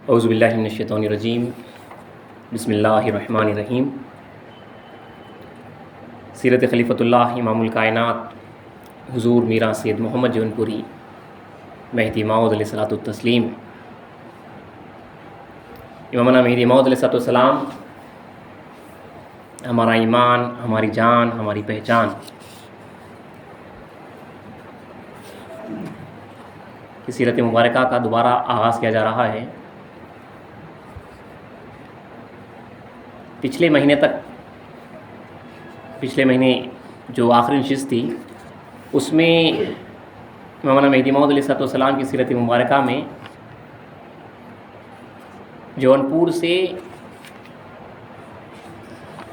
اعوذ باللہ من الشیطان الرجیم بسم اللہ الرحمن الرحیم۔ سیرت خلیفۃ اللہ امام الکائنات حضور میرا سید محمد جون پوری مہدی موعود علیہ الصلوۃ والتسلیم۔ امامنا مہدی موعود علیہ الصلوۃ والسلام ہمارا ایمان، ہماری جان، ہماری پہچان کی سیرت مبارکہ کا دوبارہ آغاز کیا جا رہا ہے۔ پچھلے مہینے جو آخری نشست تھی اس میں مولانا مہدی موعود علیہ السلام کی سیرت مبارکہ میں جونپور سے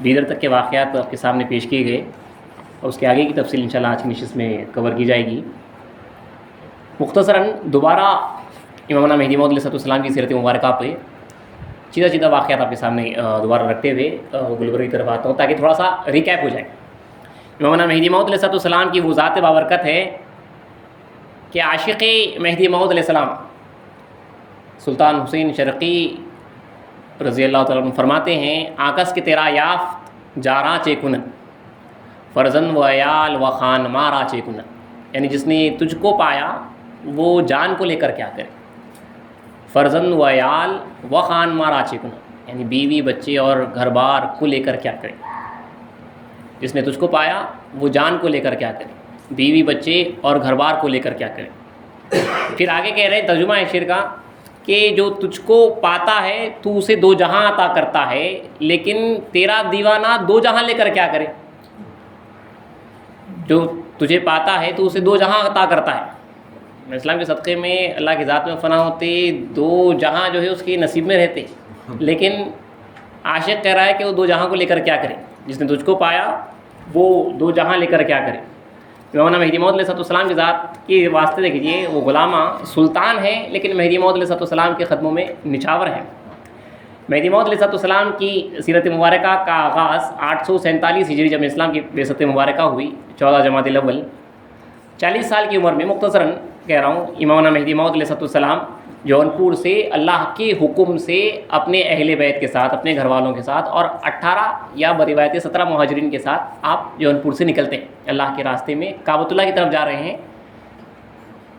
بیدر تک کے واقعات آپ کے سامنے پیش کیے گئے اور اس کے آگے کی تفصیل انشاءاللہ آج کی نشست میں کور کی جائے گی۔ مختصراً دوبارہ مولانا مہدی موعود علیہ السلام کی سیرت مبارکہ پہ سیدھا واقعات آپ کے سامنے دوبارہ رکھتے ہوئے گلبرگ کی طرف آتا ہوں تاکہ تھوڑا سا ریکیپ ہو جائے۔ مولانا مہدی موعود علیہ السلام کی وہ ذات بابرکت ہے کہ عاشق مہدی موعود علیہ السلام سلطان حسین شرقی رضی اللہ تعالیٰ عنہ فرماتے ہیں، آکس کے تیرا یافت جاراں چے کن فرزن و عیال و خان مارا چے کن، یعنی جس نے تجھ کو پایا وہ جان کو لے کر کیا کرے، فرزن و عیال و خان مارا چے کن، یعنی بیوی بچے اور گھر بار کو لے کر کیا کرے۔ جس نے تجھ کو پایا وہ جان کو لے کر کیا کرے، بیوی بچے اور گھر بار کو لے کر کیا کرے۔ پھر آگے کہہ رہے ہیں ترجمہ ہے شعر کا کہ جو تجھ کو پاتا ہے تو اسے دو جہاں عطا کرتا ہے، لیکن تیرا دیوانہ دو جہاں لے کر کیا کرے۔ جو تجھے پاتا ہے تو اسے دو جہاں عطا کرتا ہے۔ اسلام کے صدقے میں اللہ کی ذات میں فنا ہوتے، دو جہاں جو ہے اس کے نصیب میں رہتے، لیکن عاشق کہہ رہا ہے کہ وہ دو جہاں کو لے کر کیا کرے۔ جس نے تجھ کو پایا وہ دو جہاں لے کر کیا کرے۔ مولانا مہدی موعود علیہ السلام کی ذات کے واسطے دیکھیے، وہ غلامہ سلطان ہے لیکن مہدی موعود علیہ السلام کے قدموں میں نچھاور ہے۔ مہدی موعود علیہ السلام کی سیرت مبارکہ کا آغاز 847 ہجری جب اسلام کی بعثت مبارکہ ہوئی 14 جمادی الاول، 40 سال کی عمر میں مختصراً کہہ رہا ہوں، امامنا مہدی موعود علیہ السلام جونپور سے اللہ کے حکم سے اپنے اہل بیت کے ساتھ، اپنے گھر والوں کے ساتھ اور 18 یا بروایت 17 مہاجرین کے ساتھ آپ جونپور سے نکلتے ہیں، اللہ کے راستے میں کعبۃ اللہ کی طرف جا رہے ہیں،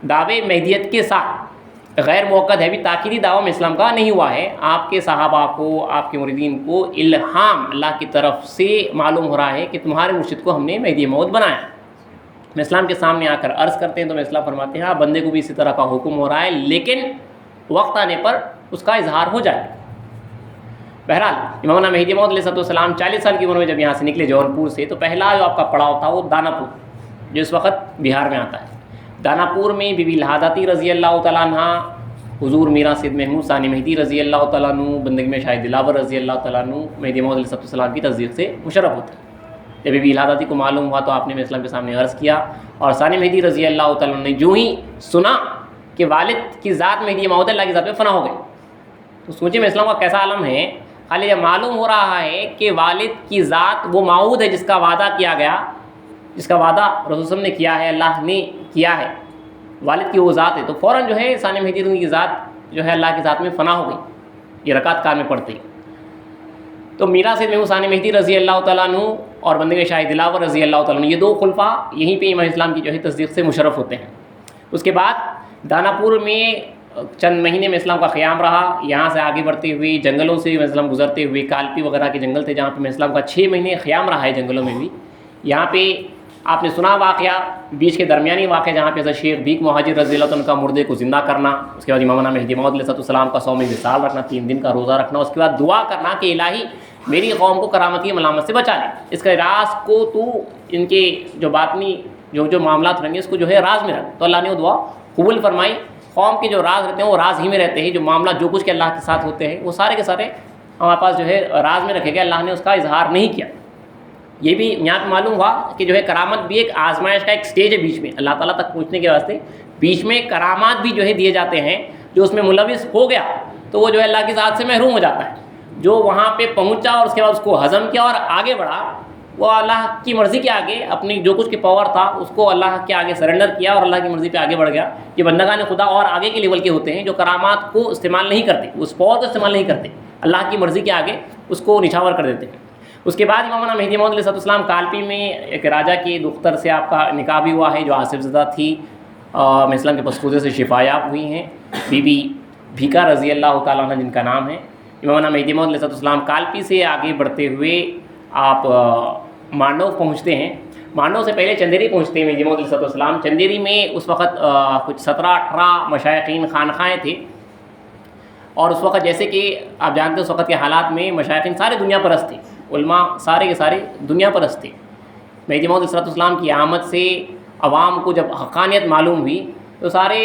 دعوے مہدیت کے ساتھ۔ غیر موقع ہے، بھی تاکیدی دعویٰ میں اسلام کا نہیں ہوا ہے، آپ کے صحابہ کو، آپ کے مریدین کو الہام اللہ کی طرف سے معلوم ہو رہا ہے کہ تمہارے مرشد کو ہم نے مہدی موعود بنایا۔ میں اسلام کے سامنے آ کر عرض کرتے ہیں تو میں اسلام فرماتے ہیں ہاں بندے کو بھی اسی طرح کا حکم ہو رہا ہے، لیکن وقت آنے پر اس کا اظہار ہو جائے۔ بہرحال امامنا مہدی موعود علیہ السلام 40 سال کی عمر میں جب یہاں سے نکلے جونپور سے، تو پہلا جو آپ کا پڑاؤ تھا وہ داناپور، جو اس وقت بہار میں آتا ہے۔ داناپور میں بی بی لہادتی رضی اللہ تعالیٰ عنہ، حضور میرا سید محمود ثانی مہدی رضی اللہ تعالیٰ عنہ، بندگی میں شاہ دلاور رضی اللہ تعالیٰ عنہ مہدی موعود علیہ السلام کی تصدیق سے مشرف ہوتے ہیں۔ جب بی بی لہادتی کو معلوم ہوا تو آپ نے اسلام کے سامنے عرض کیا، اور ثانی مہدی رضی اللہ تعالیٰ عنہ نے جو ہی سنا کہ والد کی ذات مہدی موعود اللہ کی ذات میں فنا ہو گئی، تو سوچیں میں اسلام کا کیسا عالم ہے۔ خالی یہ معلوم ہو رہا ہے کہ والد کی ذات وہ موعود ہے جس کا وعدہ کیا گیا، جس کا وعدہ رسول صلی اللہ علیہ وسلم نے کیا ہے، اللہ نے کیا ہے، والد کی وہ ذات ہے، تو فوراً جو ہے ثانی مہدی کی ذات جو ہے اللہ کی ذات میں فنا ہو گئی۔ یہ رکعت کار میں پڑھتے ہیں تو میرا سید محمود ثانی مہدی رضی اللہ تعالیٰ عنہ اور بندگی شاہ دلاور رضی اللہ تعالیٰ عنہ، یہ دو خلفاء یہیں پہ امام اسلام کی جو ہے تصدیق سے مشرف ہوتے ہیں۔ اس کے بعد داناپور میں چند مہینے میں اسلام کا قیام رہا، یہاں سے آگے بڑھتے ہوئے جنگلوں سے اسلام گزرتے ہوئے کالپی وغیرہ کے جنگل تھے جہاں پہ اسلام کا 6 مہینے قیام رہا ہے جنگلوں میں بھی۔ یہاں پہ آپ نے سنا واقعہ، بیچ کے درمیانی واقعہ جہاں پہ شیخ بھیک مہاجر رضی اللہ عنہ کا مردے کو زندہ کرنا، اس کے بعد امامنا مہدی موعود علیہ السلام کا 100 وصال رکھنا، 3 دن کا روزہ رکھنا، اس کے بعد دعا کرنا کہ الہی میری قوم کو کرامت کی ملامت سے بچا لے، اس کے راز کو تو ان کے جو باطنی جو معاملات رہیں گے اس کو جو ہے راز میں رکھ۔ تو اللہ نے وہ دعا قبول فرمائی۔ قوم کے جو راز رہتے ہیں وہ راز ہی میں رہتے ہیں، جو معاملات جو کچھ کے اللہ کے ساتھ ہوتے ہیں وہ سارے کے سارے ہمارے پاس جو ہے راز میں رکھے گئے، اللہ نے اس کا اظہار نہیں کیا۔ یہ بھی یہاں پہ معلوم ہوا کہ جو ہے کرامت بھی ایک آزمائش کا ایک سٹیج ہے بیچ میں، اللہ تعالیٰ تک پہنچنے کے واسطے بیچ میں کرامات بھی جو ہے دیے جاتے ہیں۔ جو اس میں ملوث ہو گیا تو وہ جو ہے اللہ کی ذات سے محروم ہو جاتا ہے، جو وہاں پہ پہنچا اور اس کے بعد اس کو ہضم کیا اور آگے بڑھا وہ اللہ کی مرضی کے آگے اپنی جو کچھ کی پاور تھا اس کو اللہ کے آگے سرنڈر کیا اور اللہ کی مرضی پہ آگے بڑھ گیا. یہ بندگان خدا اور آگے کے لیول کے ہوتے ہیں جو کرامات کو استعمال نہیں کرتے, اس پاور کو استعمال نہیں کرتے, اللہ کی مرضی کے آگے اس کو نچھاور کر دیتے ہیں. اس کے بعد امامنا مہدی موعود علیہ السلام کالپی میں ایک راجا کی دختر سے آپ کا نکاح بھی ہوا ہے جو آصف زدہ تھی, اسلام کے پسخوزے سے شفا یاب ہوئی ہیں, بی بی بھیکا رضی اللہ تعالیٰ عنہ جن کا نام ہے. امامنا مہدی موعود علیہ السلام کالپی سے آگے بڑھتے ہوئے آپ مانڈو پہنچتے ہیں. مانڈو سے پہلے چندیری پہنچتے ہیں مہدی موعود علیہ السلام. چندیری میں اس وقت کچھ 17-18 مشائقین خانقاہیں تھے, اور اس وقت جیسے کہ آپ جانتے ہیں اس وقت کے حالات میں مشائقین سارے دنیا پرست تھے, علماء سارے کے سارے دنیا پرست تھے. مہدی موعود علیہ السلام کی آمد سے عوام کو جب حقانیت معلوم ہوئی تو سارے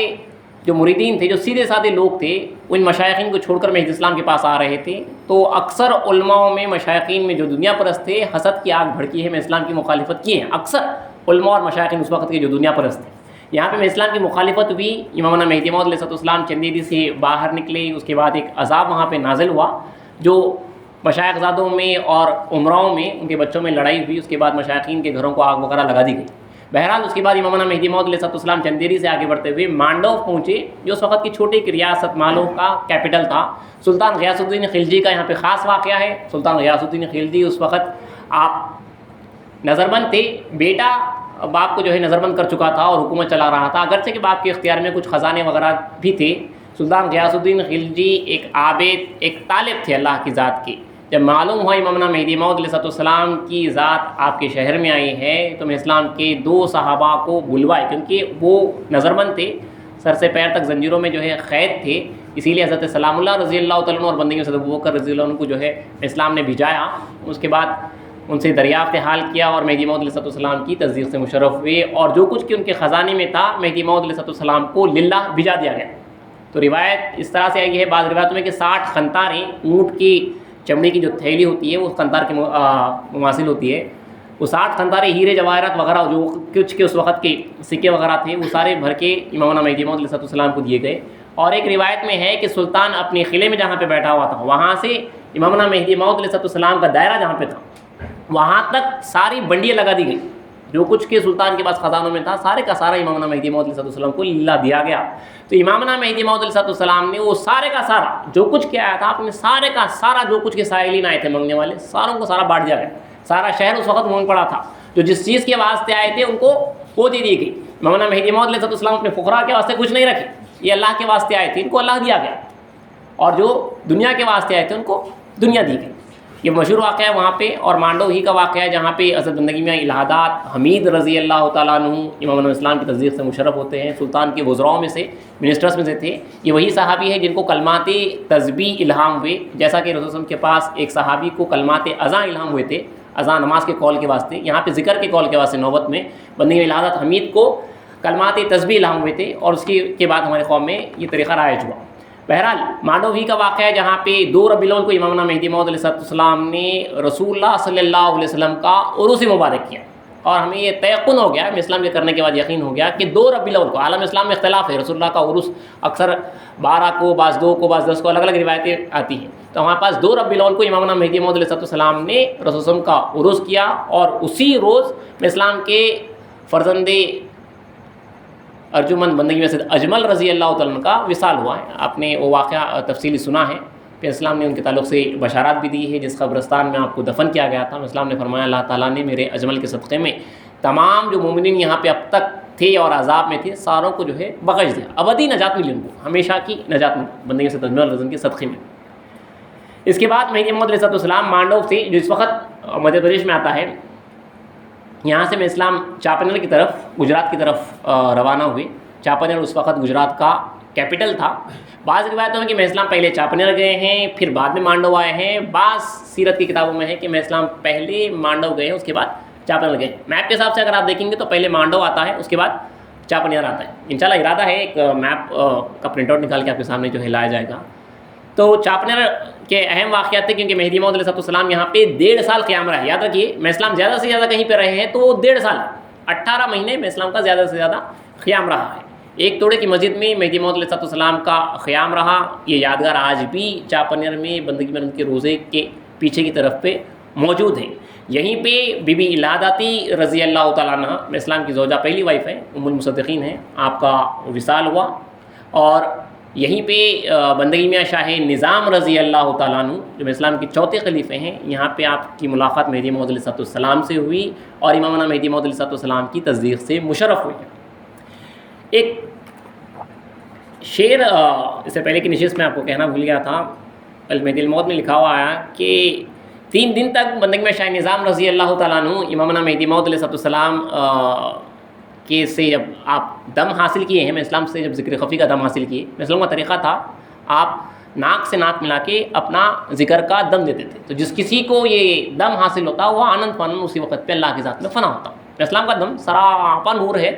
جو مریدین تھے, جو سیدھے سادے لوگ تھے, ان مشائقین کو چھوڑ کر مہدی اسلام کے پاس آ رہے تھے. تو اکثر علماء میں مشائقین میں جو دنیا پرست تھے حسد کی آگ بھڑکی ہے, میں اسلام کی مخالفت کی ہے. اکثر علماء اور مشائقین اس وقت کے جو دنیا پرست تھے, یہاں پہ میں اسلام کی مخالفت ہوئی. امامنا مہدی موعود علیہ السلام چندیری سے باہر نکلے, اس کے بعد ایک عذاب وہاں پہ نازل ہوا جو مشائخ زادوں میں اور عمراؤں میں ان کے بچوں میں لڑائی ہوئی. اس کے بعد مشائقین کے گھروں کو آگ وغیرہ لگا دی گئی. بہرحال اس کے بعد امامنا مہدی موعود علیہ السلام چندیری سے آگے بڑھتے ہوئے مانڈو پہنچے, جو اس وقت کی چھوٹی ایک ریاست مالو کا کیپٹل تھا. سلطان غیاث الدین خلجی کا یہاں پہ خاص واقعہ ہے. سلطان غیاث الدین خلجی اس وقت آپ نظربند تھے, بیٹا باپ کو جو ہے نظربند کر چکا تھا اور حکومت چلا رہا تھا, اگرچہ کہ باپ کے اختیار میں کچھ خزانے وغیرہ بھی تھے. سلطان غیاث الدین خلجی ایک عابد, ایک طالب تھے اللہ کی ذات کے. جب معلوم ہوا امامنا مہدی موعود علیہ السلام کی ذات آپ کے شہر میں آئی ہے تو میں اسلام کے 2 صحابہ کو بلوائے, کیونکہ وہ نظربند تھے, سر سے پیر تک زنجیروں میں جو ہے قید تھے. اسی لیے حضرت سلام اللہ رضی اللہ تعالیٰ عنہ اور بندگی صدیق ابوبکر رضی اللہ عنہ کو جو ہے اسلام نے بھیجایا. اس کے بعد ان سے دریافت حال کیا اور مہدی موعود علیہ السلام کی تصدیق سے مشرف ہوئے, اور جو کچھ کہ ان کے خزانے میں تھا مہدی موعود علیہ السلام کو للہ بھیجا دیا گیا. تو روایت اس طرح سے آئی ہے بعض روایتوں میں کہ 60 قنطاریں, اونٹ کی چمڑی کی جو تھیلی ہوتی ہے وہ قنطار کے مماثل ہوتی ہے, وہ 60 قنطاریں ہیرے جواہرات وغیرہ جو کچھ کے اس وقت کے سکے وغیرہ تھے وہ سارے بھر کے امامنا مہدی موعود علیہ السلام کو دیے گئے. اور ایک روایت میں ہے کہ سلطان اپنے قلعے میں جہاں پہ بیٹھا ہوا تھا وہاں سے امامنا مہدی موعود علیہ السلام کا دائرہ جہاں پہ تھا وہاں تک ساری بنڈیاں لگا دی گئی. جو کچھ کے سلطان کے پاس خزانوں میں تھا سارے کا سارا امامنا مہدی موعود علیہ السلام کو للہ دیا گیا. تو امامنا مہدی موعود علیہ السلام نے وہ سارے کا سارا جو کچھ کیا آیا تھا اپنے سارے کا سارا جو کچھ کے سائلین آئے تھے منگنے والے ساروں کو سارا بانٹ دیا گیا. سارا شہر اس وقت مونگ پڑا تھا, جو جس چیز کے واسطے آئے تھے ان کو وہ دے دی گئی. امامنا مہدی موعود علیہ السلام اپنے فقراء کے واسطے کچھ نہیں رکھے, یہ اللہ کے واسطے آئے تھے ان کو اللہ دیا گیا, اور جو دنیا کے واسطے آئے تھے ان کو دنیا دی گئی. یہ مشہور واقعہ ہے وہاں پہ. اور مانڈو ہی کا واقعہ ہے جہاں پہ حضرت بندگی میں الہادات حمید رضی اللہ تعالیٰ عنہ امام اسلام کی تصدیق سے مشرف ہوتے ہیں. سلطان کے وزراؤں میں سے, منسٹرس میں سے تھے. یہ وہی صحابی ہے جن کو کلمات تسبیح الہام ہوئے, جیسا کہ رسول اللہ کے پاس ایک صحابی کو کلمات اذان الہام ہوئے تھے, اذان نماز کے قول کے واسطے. یہاں پہ ذکر کے قول کے واسطے نوبت میں بندگی میں الہادات حمید کو کلمات تسبیح الہام ہوئے تھے, اور اس کے بعد ہمارے قوم میں یہ طریقہ رائج ہوا. بہرحال مانڈو ہی کا واقعہ ہے جہاں پہ 2 ربیع الاول کو امامنا مہدی موعود علیہ السلام نے رسول اللہ صلی اللہ علیہ وسلم کا عرس مبارک کیا, اور ہمیں یہ تیقن ہو گیا, اسلام کے کرنے کے بعد یقین ہو گیا کہ 2 ربیع الاول کو, عالم اسلام میں اختلاف ہے, رسول اللہ کا عرس اکثر 12 کو, بعض 2 کو, بعض 10 کو, الگ الگ روایتیں آتی ہیں. تو ہمارے پاس 2 ربیع الاول کو امامنا مہدی موعود علیہ السلام نے رسول وسلم کا عرس کیا, اور اسی روز اسلام کے فرزند ارجمند بندگی میں سے اجمل رضی اللہ تعالیٰ عنہ کا وصال ہوا ہے. آپ نے وہ واقعہ تفصیلی سنا ہے. پھر اسلام نے ان کے تعلق سے بشارات بھی دی ہے. جس قبرستان میں آپ کو دفن کیا گیا تھا, اسلام نے فرمایا اللہ تعالیٰ نے میرے اجمل کے صدقے میں تمام جو مومنین یہاں پہ اب تک تھے اور عذاب میں تھے ساروں کو جو ہے بخش دیا, ابدی نجات ملی ان کو, ہمیشہ کی نجات ملی بندگی سے اجمل رضی کے صدقے میں. اس کے بعد مہدی موعود علیہ السلام مانڈو سے, جو اس وقت مدھیہ پردیش میں آتا ہے, یہاں سے میں اسلام چاپنر کی طرف, گجرات کی طرف روانہ ہوئے. چاپنر اس وقت گجرات کا کیپٹل تھا. بعض روایتوں میں کہ میں اسلام پہلے چاپنر گئے ہیں پھر بعد میں مانڈو آئے ہیں. بعض سیرت کی کتابوں میں ہے کہ میں اسلام پہلے مانڈو گئے ہیں اس کے بعد چاپنر گئے. میپ کے حساب سے اگر آپ دیکھیں گے تو پہلے مانڈو آتا ہے, اس کے بعد چاپنر آتا ہے. انشاءاللہ ارادہ ہے ایک میپ کا پرنٹ آؤٹ نکال کے آپ کے سامنے جو ہے لایا جائے گا. تو چاپنر کے اہم واقعات تھے, کیونکہ مہدی موعود علیہ السلام یہاں پہ 1.5 سال قیام رہا ہے. یاد رکھیے میں اسلام زیادہ سے زیادہ کہیں پہ رہے ہیں تو 1.5 سال 18 مہینے میں اسلام کا زیادہ سے زیادہ قیام رہا ہے. ایک توڑے کی مسجد میں مہدی موعود علیہ السلام کا قیام رہا. یہ یادگار آج بھی چاپنر میں بندگی میں ان کے روزے کے پیچھے کی طرف پہ موجود ہے. یہیں پہ بی بی الہادتی رضی اللہ تعالیٰ عنہ اسلام کی زوجہ پہلی وائف ہیں، ام المصدقین ہیں، آپ کا وصال ہوا، اور یہیں پہ بندگی میاں شاہ نظام رضی اللہ تعالیٰ عنہ جو اسلام کے چوتھے خلیفے ہیں، یہاں پہ آپ کی ملاقات مہدی موعود علیہ السلام سے ہوئی اور امامنا مہدی موعود علیہ السلام کی تصدیق سے مشرف ہوئی۔ ایک شعر اس سے پہلے کی نشست میں آپ کو کہنا بھول گیا تھا، المہدی الموعود میں لکھا ہوا آیا کہ 3 دن تک بندگی میں شاہ نظام رضی اللہ تعالیٰ عنہ امامنا مہدی موعود علیہ السلام کے سے جب آپ دم حاصل کیے ہیں، میں اسلام سے جب ذکر خفی کا دم حاصل کیے، میں اسلام کا طریقہ تھا آپ ناک سے ناک ملا کے اپنا ذکر کا دم دیتے تھے، تو جس کسی کو یہ دم حاصل ہوتا وہ آنند فانند اسی وقت پہ اللہ کی ذات میں فنا ہوتا۔ اسلام کا دم سراپا نور ہے،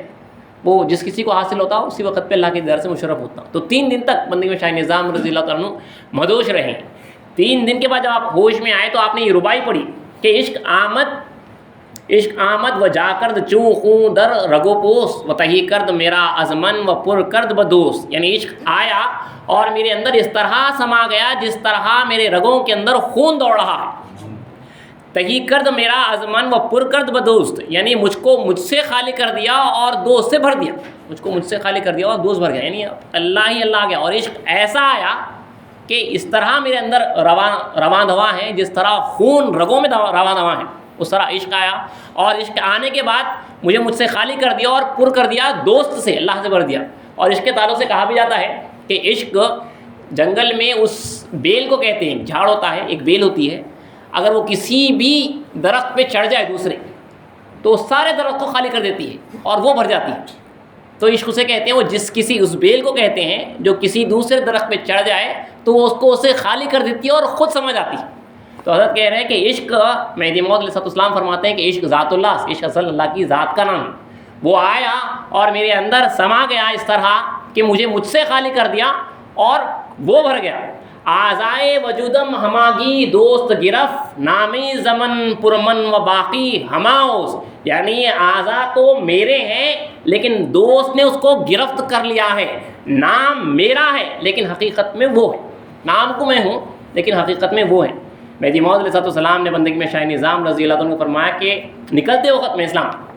وہ جس کسی کو حاصل ہوتا اسی وقت پہ اللہ کے در سے مشرف ہوتا۔ تو 3 دن تک بندگی میں شاہ نظام رضی اللہ تعالیٰ عنہ مدوش رہے۔ 3 دن کے بعد جب آپ ہوش میں آئے تو آپ نے یہ ربائی پڑھی کہ عشق آمد و جا کرد چوں خوں در رگو پوس و تہی کرد میرا ازمن و پر کرد بدوس، یعنی عشق آیا اور میرے اندر اس طرح سما گیا جس طرح میرے رگوں کے اندر خون دوڑ رہا ہے۔ تہی کرد میرا ازمن و پر کرد بدوست، یعنی مجھ سے خالی کر دیا اور دوست سے بھر دیا، مجھ سے خالی کر دیا اور دوست بھر گیا، یعنی اللہ ہی اللہ گیا، اور عشق ایسا آیا کہ اس طرح میرے اندر رواں دواں ہے جس طرح خون رگوں میں رواں دواں ہے، اس طرح عشق آیا، اور عشق آنے کے بعد مجھ سے خالی کر دیا اور پر کر دیا دوست سے، اللہ سے بھر دیا۔ اور عشق کے تعلق سے کہا بھی جاتا ہے کہ عشق جنگل میں اس بیل کو کہتے ہیں، جھاڑ ہوتا ہے، ایک بیل ہوتی ہے، اگر وہ کسی بھی درخت پہ چڑھ جائے دوسرے تو سارے درخت کو خالی کر دیتی ہے اور وہ بھر جاتی ہے، تو عشق اسے کہتے ہیں، وہ اس بیل کو کہتے ہیں جو کسی دوسرے درخت پہ چڑھ جائے تو وہ اس کو اسے خالی کر دیتی ہے اور خود سمجھ آتی ہے۔ تو حضرت کہہ رہے ہیں کہ عشق، مہدی موعود علیہ السلام فرماتے ہیں کہ عشق ذات اللہ، عشق اصل اللہ کی ذات کا نام ہے، وہ آیا اور میرے اندر سما گیا اس طرح کہ مجھ سے خالی کر دیا اور وہ بھر گیا۔ آزائے وجودم ہماگی دوست گرفت، نامی زمن پرمن و باقی ہماؤس، یعنی یہ اعضا تو میرے ہیں لیکن دوست نے اس کو گرفت کر لیا ہے، نام میرا ہے لیکن حقیقت میں وہ ہے، نام کو میں ہوں لیکن حقیقت میں وہ ہے۔ مہدی موعود علیہ السلام نے بندگی میں شاہ نظام رضی اللہ عنہ کو فرمایا کہ نکلتے وقت میں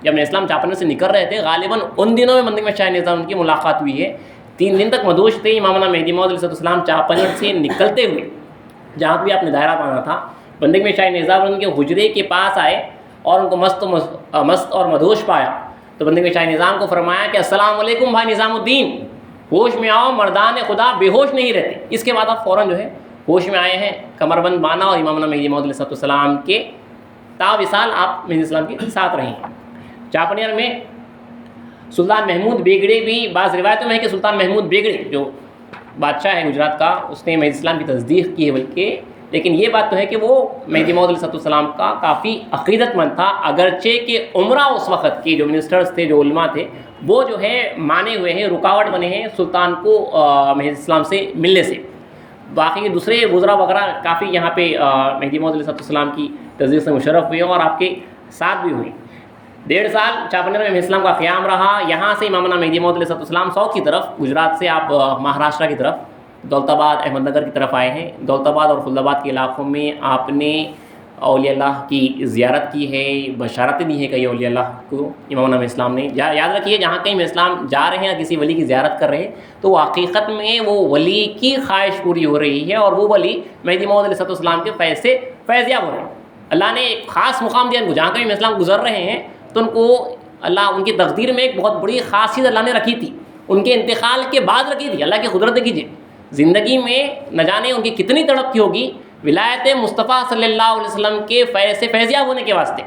جب میں اسلام چاپنے سے نکل رہے تھے، غالباً ان دنوں میں بندگی میں شاہ نظام کی ملاقات ہوئی ہے، 3 دن تک مدوش تھے امامنا مہدی موعود علیہ السلام چاپنے سے نکلتے ہوئے جہاں بھی آپ نے دائرہ باندھا تھا، بندگی میں شاہ نظام ان کے حجرے کے پاس آئے اور ان کو مست اور مدوش پایا، تو بندگی میں شاہ نظام کو فرمایا کہ السلام علیکم بھائی نظام الدین، ہوش میں آؤ، مردان خدا بے ہوش نہیں رہتے۔ اس کے بعد آپ فوراً جو ہے ہوش میں آئے ہیں، کمر بند بانا اور امامنا مہدی موعود علیہ السلام کے تا وصال آپ مہدی السلام کے ساتھ رہے ہیں۔ چاپنیر میں سلطان محمود بیگڑے بھی، بعض روایتوں میں ہے کہ سلطان محمود بیگڑے جو بادشاہ ہے گجرات کا، اس نے مہدی السلام کی تصدیق کی ہے بلکہ، لیکن یہ بات تو ہے کہ وہ مہدی موعود علیہ السلام کا کافی عقیدت مند تھا، اگرچہ کہ عمرہ اس وقت کے جو منسٹرز تھے، جو علماء تھے، وہ جو ہے مانے ہوئے ہیں، رکاوٹ بنے ہیں سلطان کو مہدی السلام سے ملنے سے۔ باقی دوسرے وزراء وغیرہ کافی یہاں پہ مہدی موعود علیہ السلام کی تصدیق سے مشرف ہوئے اور آپ کے ساتھ بھی ہوئی۔ 1.5 سال چاپنیر میں مہدی السلام کا قیام رہا۔ یہاں سے امامنا مہدی موعود علیہ السلام ساؤتھ کی طرف، گجرات سے آپ مہاراشٹرا کی طرف، دولت آباد، احمد نگر کی طرف آئے ہیں۔ دولت آباد اور خلد آباد کے علاقوں میں آپ نے اولیاء اللہ کی زیارت کی ہے، بشارتیں دی ہیں کئی اولیاء اللہ کو امامنا مہدی السلام نے۔ یاد رکھیے جہاں کہیں مہدی السلام جا رہے ہیں، کسی ولی کی زیارت کر رہے ہیں، تو حقیقت میں وہ ولی کی خواہش پوری ہو رہی ہے اور وہ ولی مہدی موعود علیہ السلام کے فیض سے فیضیاب ہو رہے ہیں۔ اللہ نے ایک خاص مقام دیا ان کو، جہاں کہیں مہدی السلام گزر رہے ہیں تو ان کو اللہ، ان کی تقدیر میں ایک بہت بڑی خاصیت اللہ نے رکھی تھی، ان کے انتقال کے بعد رکھی تھی۔ اللہ کی قدرت دیکھیے، زندگی میں نہ جانے ان کی کتنی تڑپ کی ہوگی ولایت مصطفیٰ صلی اللہ علیہ وسلم کے فیض سے فیضیاب ہونے کے واسطے،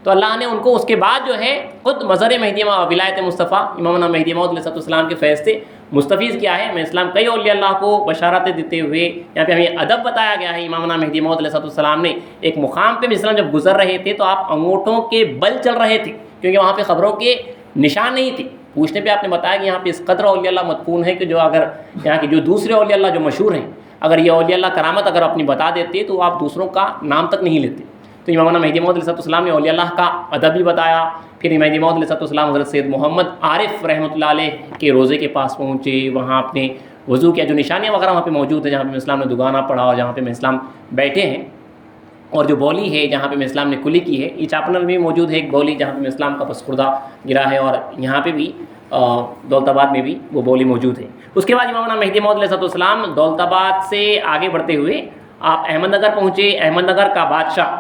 تو اللہ نے ان کو اس کے بعد جو ہے خود مظہر مہدی ولایت مصطفیٰ امامنا مہدی موعود علیہ السلام کے فیض سے مستفیض کیا ہے۔ میں اسلام کئی اولیاء اللہ کو بشارتیں دیتے ہوئے یہاں پہ ہمیں ادب بتایا گیا ہے۔ امامنا مہدی موعود علیہ السلام نے ایک مقام پہ اسلام جب گزر رہے تھے تو آپ انگوٹھوں کے بل چل رہے تھے، کیونکہ وہاں پہ خبروں کے نشان نہیں تھے۔ پوچھنے پہ آپ نے بتایا کہ یہاں پہ اس قدر اولیاء اللہ مدفون ہے کہ جو اگر یہاں کے جو دوسرے اولیاء اللہ جو مشہور ہیں، اگر یہ اولیاء اللہ کرامت اگر اپنی بتا دیتے تو آپ دوسروں کا نام تک نہیں لیتے۔ تو امامنا مہدی موعود علیہ السلام نے اولیاء اللہ کا ادب بھی بتایا۔ پھر مہدی موعود علیہ السلام حضرت سید محمد عارف رحمۃ اللہ علیہ کے روزے کے پاس پہنچے، وہاں آپ نے وضو کیا، جو نشانیاں وغیرہ وہاں پہ موجود ہیں، جہاں پہ اسلام نے دگانا پڑھا اور جہاں پہ اسلام بیٹھے ہیں، اور جو بولی ہے جہاں پہ اسلام نے کلی کی ہے، یہ چاپنر میں موجود ہے ایک بولی جہاں پہ اسلام کا پس خوردہ گرا ہے، اور یہاں پہ بھی دولت آباد میں بھی وہ بولی موجود ہے۔ اس کے بعد امام مہدی موعود علیہ السلام دولت آباد سے آگے بڑھتے ہوئے آپ احمد نگر پہنچے۔ احمد نگر کا بادشاہ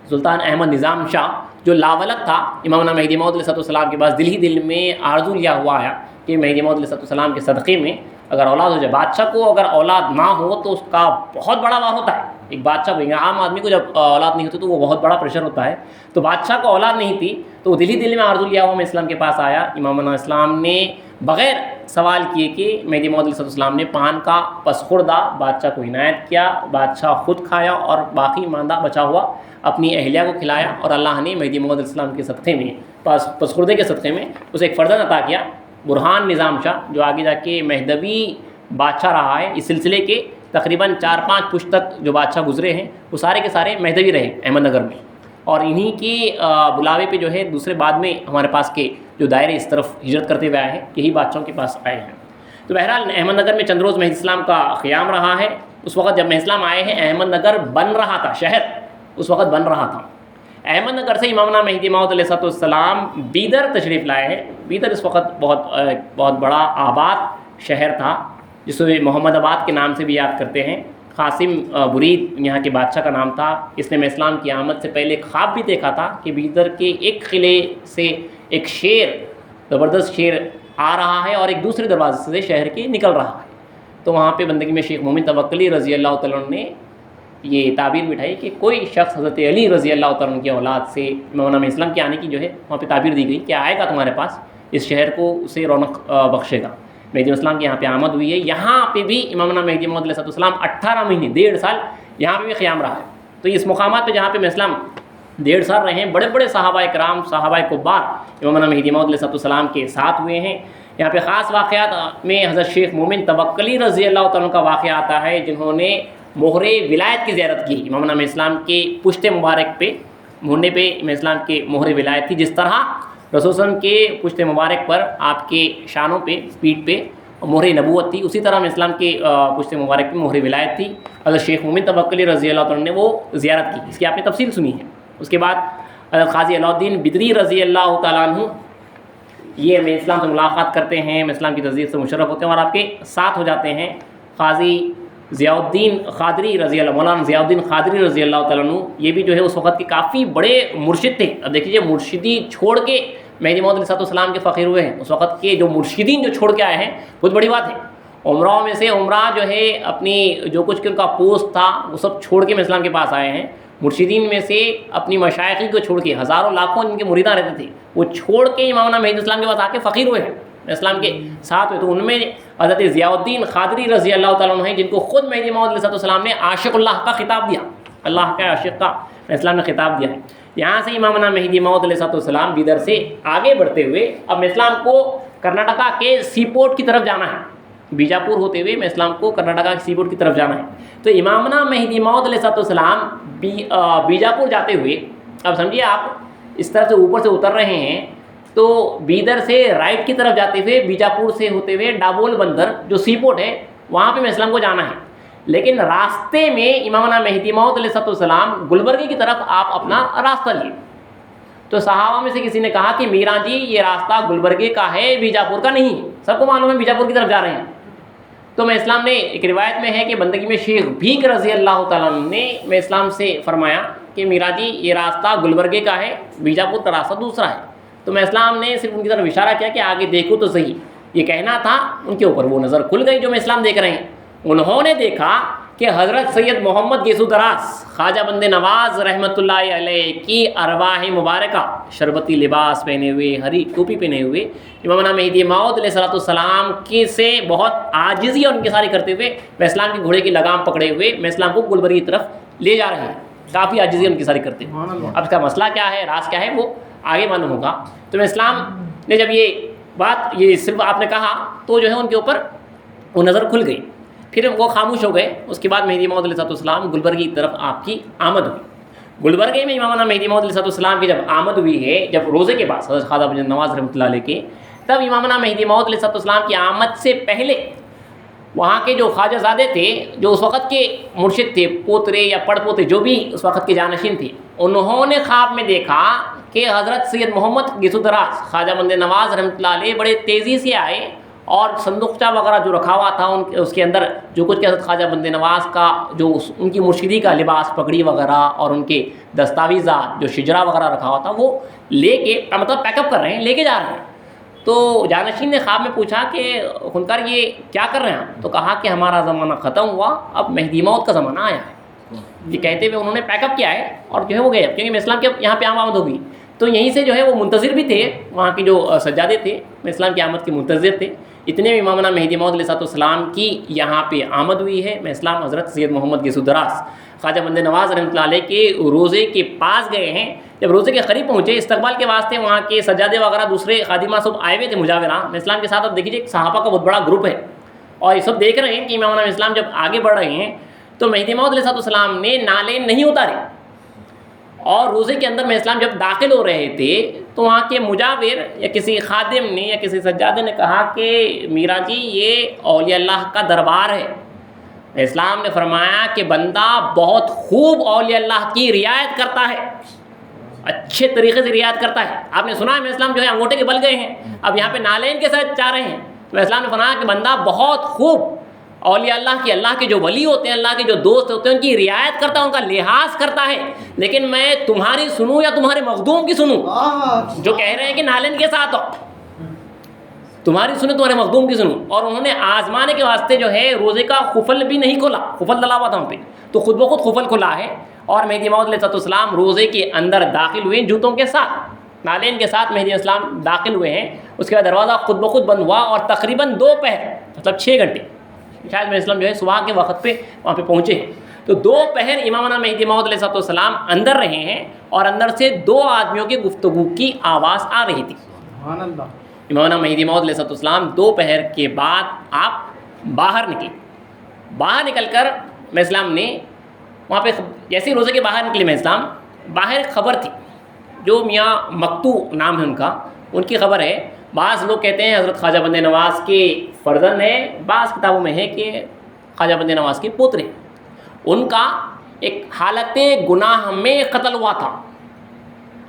سلطان احمد نظام شاہ جو لاولد تھا، امام مہدی موعود علیہ السلام کے پاس دل میں آرزو لیا ہوا ہے کہ مہدی موعود علیہ السلام کے صدقے میں اگر اولاد ہو جائے۔ بادشاہ کو اگر اولاد نہ ہو تو اس کا بہت بڑا وار ہوتا ہے، ایک بادشاہ کو، عام آدمی کو جب اولاد نہیں ہوتی تو وہ بہت بڑا پریشر ہوتا ہے۔ تو بادشاہ کو اولاد نہیں تھی تو وہ دل میں آرزو لیا ہوا میں اسلام کے پاس آیا۔ امام اسلام نے بغیر سوال کیے کہ مہدی موعود علیہ السلام نے پان کا پس خوردہ بادشاہ کو عنایت کیا، بادشاہ خود کھایا اور باقی ماندہ بچا ہوا اپنی اہلیہ کو کھلایا، اور اللہ نے مہدی موعود علیہ السلام کے صدقے میں پس خوردے کے صدقے میں اسے ایک فرزند عطا کیا، برہان نظام شاہ، جو آگے جا کے مہدوی بادشاہ رہا ہے۔ اس سلسلے کے تقریباً 4-5 پشت تک جو بادشاہ گزرے ہیں وہ سارے کے سارے مہدوی رہے احمد نگر میں، اور انہی کی بلاوے پہ جو ہے دوسرے بعد میں ہمارے پاس کے جو دائرے اس طرف ہجرت کرتے ہوئے آئے ہیں یہی بادشاہوں کے پاس آئے ہیں۔ تو بہرحال احمد نگر میں چند روز مہدی اسلام کا قیام رہا ہے۔ اس وقت جب مہدی اسلام آئے ہیں احمد نگر بن رہا تھا، شہر اس وقت بن رہا تھا۔ احمد نگر سے امام مہدی موعود علیہ السلام بیدر تشریف لائے ہیں۔ بیدر اس وقت بہت بڑا آباد شہر تھا جسے محمد آباد کے نام سے بھی یاد کرتے ہیں۔ قاسم برید یہاں کے بادشاہ کا نام تھا۔ اس نے اسلام کی آمد سے پہلے خواب بھی دیکھا تھا کہ بیدر کے ایک قلعے سے ایک شیر، زبردست شیر آ رہا ہے اور ایک دوسرے دروازے سے شہر کے نکل رہا ہے۔ تو وہاں پہ بندگی میں شیخ مومن توکلی رضی اللہ تعالیٰ عنہ نے یہ تعبیر بٹھائی کہ کوئی شخص حضرت علی رضی اللہ تعالیٰ عنہ کی اولاد سے امام اسلام کے آنے کی جو ہے وہاں پہ تعبیر دی گئی کہ آئے گا تمہارے پاس، اس شہر کو اسے رونق بخشے گا۔ مہدی اسلام کی یہاں پہ آمد ہوئی ہے۔ یہاں پہ بھی امام مہدی موعود علیہ السلام 18 مہینے 1.5 سال یہاں پہ بھی قیام رہا ہے۔ تو اس مقامات پہ جہاں پہ اسلام 1.5 سال رہے ہیں، بڑے بڑے صحابہ کرام، صحابہ کبار امام مہدی موعود علیہ السلام کے ساتھ ہوئے ہیں۔ یہاں پہ خاص واقعات میں حضرت شیخ مومن توکلی رضی اللہ تعالیٰ کا واقعہ آتا ہے، جنہوں نے مہر ولایت کی زیارت کی۔ امام اسلام کے پشت مبارک پہ مہرنے پہ امام اسلام کے مہر ولایت تھی، جس طرح رسول صلی اللہ علیہ وسلم کے پشت مبارک پر آپ کے شانوں پہ، پیٹھ پہ مہر نبوت تھی، اسی طرح اسلام کے پشت مبارک پہ مہر ولایت تھی۔ حضرت شیخ مومن توکلی رضی اللہ عنہ نے وہ زیارت کی، اس کی آپ نے تفصیل سنی ہے۔ اس کے بعد حضرت قاضی علاء الدین بدری رضی اللہ تعالیٰ عنہ یہ امام اسلام سے ملاقات کرتے ہیں، امام اسلام کی تذکیر سے مشرف ہوتے ہیں اور آپ کے ساتھ ہو جاتے ہیں۔ قاضی ضیاء الدین قادری رضی اللہ، مولانا ضیاء الدین قادری رضی اللہ تعالیٰ عنہ، یہ بھی جو ہے اس وقت کے کافی بڑے مرشد تھے۔ اب دیکھ لیجیے، مرشدی چھوڑ کے مہدی موعود علیہ السلام کے فقیر ہوئے ہیں۔ اس وقت کے جو مرشدین جو چھوڑ کے آئے ہیں بہت بڑی بات ہے۔ عمراء میں سے عمراء جو ہے اپنی جو کچھ ان کا پوسٹ تھا وہ سب چھوڑ کے اسلام کے پاس آئے ہیں۔ مرشدین میں سے اپنی مشائخی کو چھوڑ کے، ہزاروں لاکھوں ان کے مریداں رہتے تھے، وہ چھوڑ کے امام مہدی اسلام کے پاس آ کے فقیر ہوئے ہیں، اسلام کے ساتھ ہوئے۔ تو ان میں حضرت ضیاء الدین قادری رضی اللہ تعالیٰ عنہ ہیں، جن کو خود مہدی موعود علیہ السلام نے عاشق اللہ کا خطاب دیا، اللہ کا عاشق کا اسلام نے خطاب دیا ہے۔ یہاں سے امام مہدی موعود علیہ السلام بیدر سے آگے بڑھتے ہوئے اب اسلام کو کرناٹکا کے سی پورٹ کی طرف جانا ہے، بیجاپور ہوتے ہوئے اسلام کو کرناٹکا کے سی پورٹ کی طرف جانا ہے۔ تو امامنا مہدی موعود علیہ السلام بیجاپور جاتے ہوئے، اب سمجھیے آپ اس طرح سے اوپر سے اتر رہے ہیں تو بیدر سے رائٹ کی طرف جاتے ہوئے بیجاپور سے ہوتے ہوئے ڈابول بندر جو سی پورٹ ہے وہاں پہ اسلام کو جانا ہے، لیکن راستے میں امامنا مہدی موعود علیہ السلام گلبرگے کی طرف آپ اپنا راستہ لیے۔ تو صحابہ میں سے کسی نے کہا کہ میرا جی یہ راستہ گلبرگے کا ہے، بیجاپور کا نہیں، سب کو معلوم ہے بیجاپور کی طرف جا رہے ہیں۔ تو میں اسلام نے ایک روایت میں ہے کہ بندگی میں شیخ بھیک رضی اللہ تعالیٰ عنہ نے میں اسلام سے فرمایا کہ میرا جی یہ راستہ گلبرگے کا ہے، بیجاپور کا راستہ دوسرا ہے۔ تو میں اسلام نے صرف ان کی طرف اشارہ کیا کہ آگے دیکھو تو صحیح، یہ کہنا تھا، ان کے اوپر وہ نظر کھل گئی جو میں اسلام دیکھ رہے ہیں۔ انہوں نے دیکھا کہ حضرت سید محمد گیسو دراز خواجہ بند نواز رحمۃ اللہ علیہ کی ارواح مبارکہ شربتی لباس پہنے ہوئے، ہری ٹوپی پہنے ہوئے، امامنا مہدی موعود علیہ السلام کی سے بہت عاجزی اور انکساری کرتے ہوئے میں اسلام کے گھوڑے کی لگام پکڑے ہوئے میں اسلام کو گلبرگے کی طرف لے جا رہے ہیں، کافی عاجزی اور انکساری کرتے ہوئے۔ اب اس کا مسئلہ کیا ہے، راز کیا ہے، وہ آگے معلوم ہوگا۔ تو میں اسلام نے جب یہ بات یہ صرف آپ نے کہا تو جو ہے ان کے اوپر وہ نظر کھل گئی، پھر وہ خاموش ہو گئے۔ اس کے بعد مہدی موعود علیہ السلام گلبرگے کی طرف آپ کی آمد ہوئی۔ گلبرگے میں امامنا مہدی موعود علیہ السلام کی جب آمد ہوئی ہے، جب روزے کے بعد حضرت خواجہ بند نواز رحمۃ اللہ علیہ کے، تب امامنا مہدی موعود علیہ السلام کی آمد سے پہلے وہاں کے جو خواجہ زادے تھے، جو اس وقت کے مرشد تھے، پوترے یا پڑ پوتے جو بھی اس وقت کے جانشین تھے، انہوں نے خواب میں دیکھا کہ حضرت سید محمد گیسو دراز خواجہ بند نواز رحمۃ اللہ علیہ بڑے تیزی سے آئے اور صندوقچہ وغیرہ جو رکھا ہوا تھا اس کے اندر جو کچھ کہ حضرت خواجہ بند نواز کا جو ان کی مرشدی کا لباس، پگڑی وغیرہ اور ان کے دستاویزات جو شجرا وغیرہ رکھا ہوا تھا وہ لے کے مطلب پیک اپ کر رہے ہیں، لے کے جا رہے ہیں۔ تو جانشین نے خواب میں پوچھا کہ خنکار یہ کیا کر رہے ہیں؟ تو کہا کہ ہمارا زمانہ ختم ہوا، اب مہدی موت کا زمانہ آیا ہے۔ یہ کہتے ہوئے انہوں نے پیک اپ کیا ہے اور جو ہے وہ گئے، کیونکہ اسلام کے یہاں پہ آمد ہوگی۔ تو یہیں سے جو ہے وہ منتظر بھی تھے، وہاں کے جو سجادے تھے اسلام کی آمد کے منتظر تھے۔ اتنے میں امامنا مہدی موعود علیہ السلام کی یہاں پہ آمد ہوئی ہے۔ میں اسلام حضرت سید محمد گیسو دراز خواجہ بند نواز رحمۃ اللہ علیہ کے روزے کے پاس گئے ہیں۔ جب روزے کے قریب پہنچے، استقبال کے واسطے وہاں کے سجادے وغیرہ دوسرے خادمہ سب آئے ہوئے تھے مجاورہ میں اسلام کے ساتھ۔ اب دیکھیے صحابہ کا بہت بڑا گروپ ہے اور یہ سب دیکھ رہے ہیں کہ امامنا اسلام جب آگے بڑھ رہے ہیں تو مہدی موعود علیہ السلام نے نالین نہیں اتارے، اور روزے کے اندر میں اسلام جب داخل ہو رہے تھے تو وہاں کے مجاور یا کسی خادم نے یا کسی سجادے نے کہا کہ میرا جی یہ اولیاء اللہ کا دربار ہے۔ اسلام نے فرمایا کہ بندہ بہت خوب اولیاء اللہ کی رعایت کرتا ہے، اچھے طریقے سے رعایت کرتا ہے۔ آپ نے سنا ہے میں اسلام جو ہے انگوٹھے کے بل گئے ہیں، اب یہاں پہ نالین کے ساتھ جا رہے ہیں۔ تو اسلام نے فرمایا کہ بندہ بہت خوب اولیاء اللہ کے جو ولی ہوتے ہیں، اللہ کے جو دوست ہوتے ہیں، ان کی رعایت کرتا ہے، ان کا لحاظ کرتا ہے۔ لیکن میں تمہاری سنوں یا تمہارے مخدوم کی سنوں جو کہہ رہے ہیں کہ نالین کے ساتھ ہو، تمہاری سنیں تمہارے مخدوم کی سنوں۔ اور انہوں نے آزمانے کے واسطے جو ہے روزے کا خفل بھی نہیں کھولا، خفل ڈلا ہوا تھا وہاں پہ، تو خود بخود خفل کھلا ہے اور مہدی موعود علیہ السلام روزے کے اندر داخل ہوئے جوتوں کے ساتھ، نالین کے ساتھ مہدی اسلام داخل ہوئے ہیں۔ اس کے بعد دروازہ خود بخود بند ہوا اور تقریباً 2 پہر مطلب 6 گھنٹے، شاید میں اسلام جو ہے صبح کے وقت پہ وہاں پہ پہنچے ہیں، تو 2 پہر امامنا مہدی موعود علیہ السلام اندر رہے ہیں اور اندر سے 2 آدمیوں کی گفتگو کی آواز آ رہی تھی۔ سبحان اللہ۔ امامنا مہدی موعود علیہ السلام 2 پہر کے بعد آپ باہر نکلے، باہر نکل کر میں اسلام نے وہاں پہ جیسے روزے کے باہر نکلے میں اسلام، باہر خبر تھی جو میاں مکتو نام ہے ان کی خبر ہے۔ بعض لوگ کہتے ہیں حضرت خواجہ بند نواز کے فرزند ہے، بعض کتابوں میں ہے کہ خواجہ بند نواز کے پوترے، ان کا ایک حالت گناہ میں قتل ہوا تھا،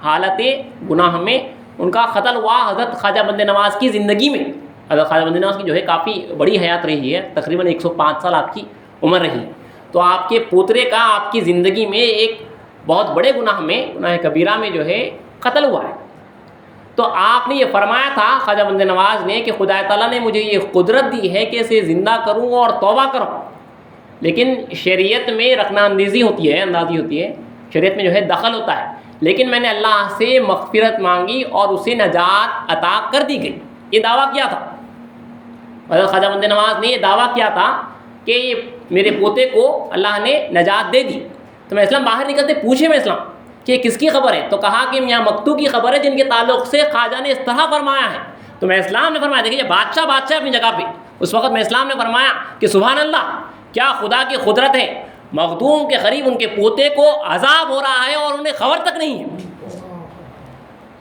حالت گناہ میں ان کا قتل ہوا حضرت خواجہ بند نواز کی زندگی میں۔ حضرت خواجہ بند نواز کی جو ہے کافی بڑی حیات رہی ہے، تقریباً 105 سال آپ کی عمر رہی، تو آپ کے پوترے کا آپ کی زندگی میں ایک بہت بڑے گناہ میں، گناہ کبیرہ میں جو ہے قتل ہوا ہے۔ تو آپ نے یہ فرمایا تھا خواجہ بند نواز نے کہ خدا تعالیٰ نے مجھے یہ قدرت دی ہے کہ اسے زندہ کروں اور توبہ کروں، لیکن شریعت میں رخنہ اندیزی ہوتی ہے، اندازی ہوتی ہے، شریعت میں جو ہے دخل ہوتا ہے، لیکن میں نے اللہ سے مغفرت مانگی اور اسے نجات عطا کر دی گئی۔ یہ دعویٰ کیا تھا حضرت خواجہ بند نواز نے، یہ دعویٰ کیا تھا کہ میرے پوتے کو اللہ نے نجات دے دی۔ تو میں اسلام باہر نکلتے پوچھے میں اسلام کہ کس کی خبر ہے؟ تو کہا کہ میاں مکتو کی خبر ہے، جن کے تعلق سے خواجہ نے اس طرح فرمایا ہے۔ تو میں اسلام نے فرمایا، دیکھیے بادشاہ اپنی جگہ پہ، اس وقت میں اسلام نے فرمایا کہ سبحان اللہ، کیا خدا کی قدرت ہے، مخدوم کے قریب ان کے پوتے کو عذاب ہو رہا ہے اور انہیں خبر تک نہیں ہے۔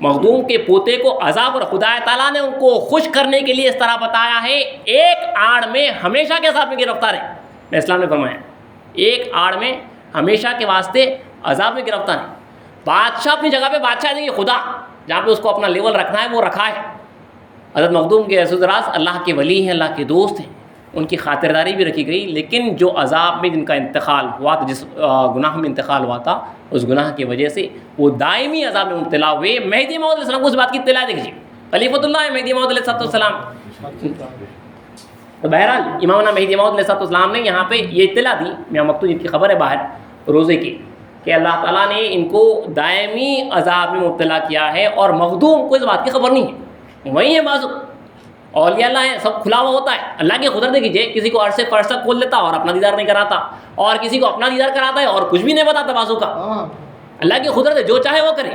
مخدوم کے پوتے کو عذاب، اور خدا تعالیٰ نے ان کو خوش کرنے کے لیے اس طرح بتایا ہے، ایک آڑ میں ہمیشہ کے ساتھ میں گرفتار ہے۔ میں اسلام نے فرمایا ایک آڑ میں ہمیشہ کے واسطے عذاب میں گرفتار ہے۔ بادشاہ اپنی جگہ پہ بادشاہ ہے، خدا جہاں پہ اس کو اپنا لیول رکھنا ہے وہ رکھا ہے۔ حضرت مخدوم کے گیسو دراز اللہ کے ولی ہیں، اللہ کے دوست ہیں، ان کی خاطرداری بھی رکھی گئی، لیکن جو عذاب میں جن کا انتقال ہوا تھا، جس گناہ میں انتقال ہوا تھا، اس گناہ کی وجہ سے وہ دائمی عذاب میں مبتلا ہوئے۔ مہدی موعود علیہ السلام کو اس بات کی اطلاع دیکھیے، خلیفۃ اللہ مہدی موعود علیہ السلام۔ تو بہرحال امامنا مہدی موعود علیہ السلام نے یہاں پہ یہ اطلاع دی، میاں مکتوب جن کی خبر ہے باہر روزے کی، کہ اللہ تعالیٰ نے ان کو دائمی عذاب میں مبتلا کیا ہے، اور مخدوم کو اس بات کی خبر نہیں ہے، وہی ہے معذور، اولیاء اللہ ہے، سب کھلا ہوا ہوتا ہے۔ اللہ کی قدرت دیکھیے، کسی کو عرصے فرشتہ کھول دیتا اور اپنا دیدار نہیں کراتا، اور کسی کو اپنا دیدار کراتا ہے اور کچھ بھی نہیں بتاتا بازو کا۔ اللہ کی قدرت ہے، جو چاہے وہ کرے،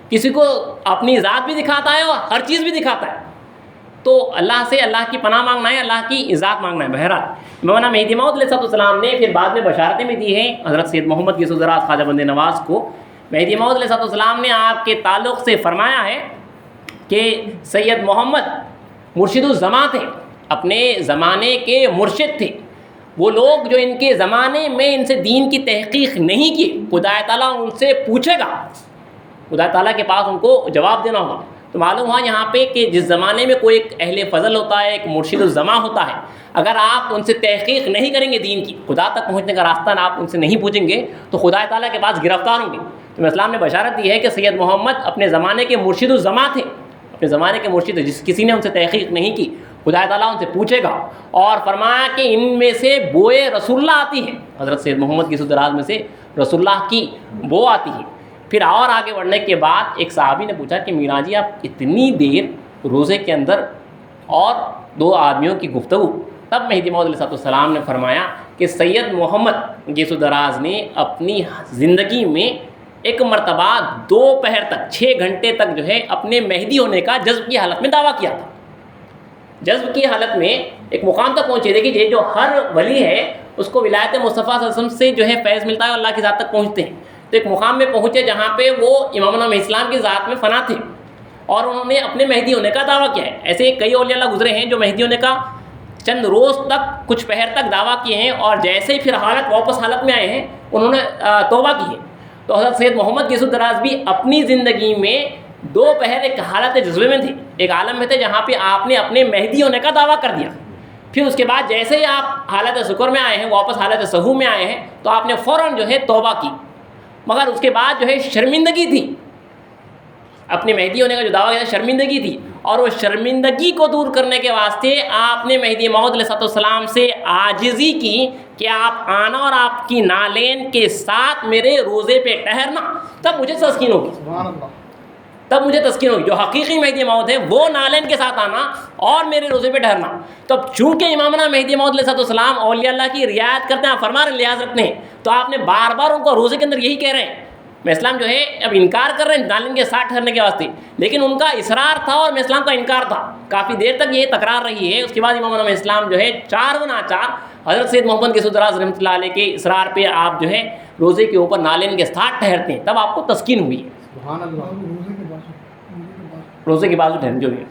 کسی کو اپنی ذات بھی دکھاتا ہے اور ہر چیز بھی دکھاتا ہے۔ تو اللہ سے اللہ کی پناہ مانگنا ہے، اللہ کی ذات مانگنا ہے۔ بہرحال مولانا مہدی موعود علیہ السلام نے پھر بعد میں بشارتیں بھی دی ہیں حضرت سید محمد گیسو دراز خواجہ بند نواز کو۔ مہدی موعود علیہ السلام نے آپ کے تعلق سے فرمایا ہے کہ سید محمد مرشد الزماں تھے، اپنے زمانے کے مرشد تھے، وہ لوگ جو ان کے زمانے میں ان سے دین کی تحقیق نہیں کی، خدا تعالیٰ ان سے پوچھے گا، خدا تعالیٰ کے پاس ان کو جواب دینا ہوگا۔ تو معلوم ہوا یہاں پہ کہ جس زمانے میں کوئی ایک اہل فضل ہوتا ہے، ایک مرشد الزماں ہوتا ہے، اگر آپ ان سے تحقیق نہیں کریں گے دین کی، خدا تک پہنچنے کا راستہ آپ ان سے نہیں پوچھیں گے تو خدا تعالیٰ کے پاس گرفتار ہوں گے۔ تو اسلام نے بشارت دی ہے کہ سید محمد اپنے زمانے کے مرشد الزماں تھے، اپنے زمانے کے مرشد، جس کسی نے ان سے تحقیق نہیں کی خدا تعالیٰ ان سے پوچھے گا۔ اور فرمایا کہ ان میں سے بوئے رسول اللہ آتی ہے، حضرت سید محمد کی دراز میں سے رسول اللہ کی بو آتی ہے۔ پھر اور آگے بڑھنے کے بعد ایک صحابی نے پوچھا کہ میرا جی آپ اتنی دیر روزے کے اندر اور دو آدمیوں کی گفتگو؟ تب مہدی موعود علیہ السلام نے فرمایا کہ سید محمد گیسو دراز نے اپنی زندگی میں ایک مرتبہ دوپہر تک 6 گھنٹے تک جو ہے اپنے مہدی ہونے کا جذب کی حالت میں دعویٰ کیا تھا۔ جذب کی حالت میں ایک مقام تک پہنچے تھے کہ یہ جو ہر ولی ہے اس کو ولایت مصطفیٰ صلی اللہ علیہ وسلم سے جو ہے فیض ملتا ہے اور اللہ کی ذات تک پہنچتے ہیں۔ تو ایک مقام میں پہنچے جہاں پہ وہ امام علیہ السلام کی ذات میں فنا تھے اور انہوں نے اپنے مہدی ہونے کا دعویٰ کیا ہے۔ ایسے کئی اولیاء اللہ گزرے ہیں جو مہدی ہونے کا چند روز تک، کچھ پہر تک دعویٰ کیے ہیں اور جیسے ہی پھر واپس حالت میں آئے ہیں انہوں نے توبہ کی ہے۔ تو حضرت سید محمد گیسو دراز بھی اپنی زندگی میں دوپہر ایک حالت جذبے میں تھے، ایک عالم میں تھے جہاں پہ آپ نے اپنے مہدی ہونے کا دعویٰ کر دیا۔ پھر اس کے بعد جیسے ہی آپ حالت سکر میں آئے ہیں، واپس حالت سہو میں آئے ہیں، تو آپ نے فوراً جو ہے توبہ کی، مگر اس کے بعد جو ہے شرمندگی تھی، اپنے مہدی ہونے کا جو دعویٰ کیا شرمندگی تھی، اور وہ شرمندگی کو دور کرنے کے واسطے آپ نے مہدی موعود علیہ السلام سے عاجزی کی کہ آپ آنا اور آپ کی نالین کے ساتھ میرے روزے پہ ٹہرنا، تب مجھے تسکین ہوگی، تب مجھے تسکین ہوگی۔ جو حقیقی مہدی موعود ہے وہ نالین کے ساتھ آنا اور میرے روزے پہ ٹھہرنا۔ تو چونکہ امامنا مہدی موعود علیہ السلام اولیاء اللہ کی رعایت کرتے ہیں، فرما رہے ہیں، لحاظ رکھتے ہیں، تو آپ نے بار بار ان کو روزے کے اندر یہی کہہ رہے ہیں۔ میں اسلام جو ہے اب انکار کر رہے ہیں نالین کے ساتھ ٹھہرنے کے واسطے، لیکن ان کا اصرار تھا اور میں اسلام کا انکار تھا، کافی دیر تک یہ تکرار رہی ہے۔ اس کے بعد امام اسلام جو ہے چار و ناچار حضرت سید محمد گیسو دراز رحمۃ اللہ علیہ کے اصرار پہ آپ جو ہے روزے کے اوپر نالین کے ساتھ ٹھہرتے ہیں، تب آپ کو تسکین ہوئی ہے۔ سبحان اللہ۔ روزے کے بازو ٹھہرنے جو ہے،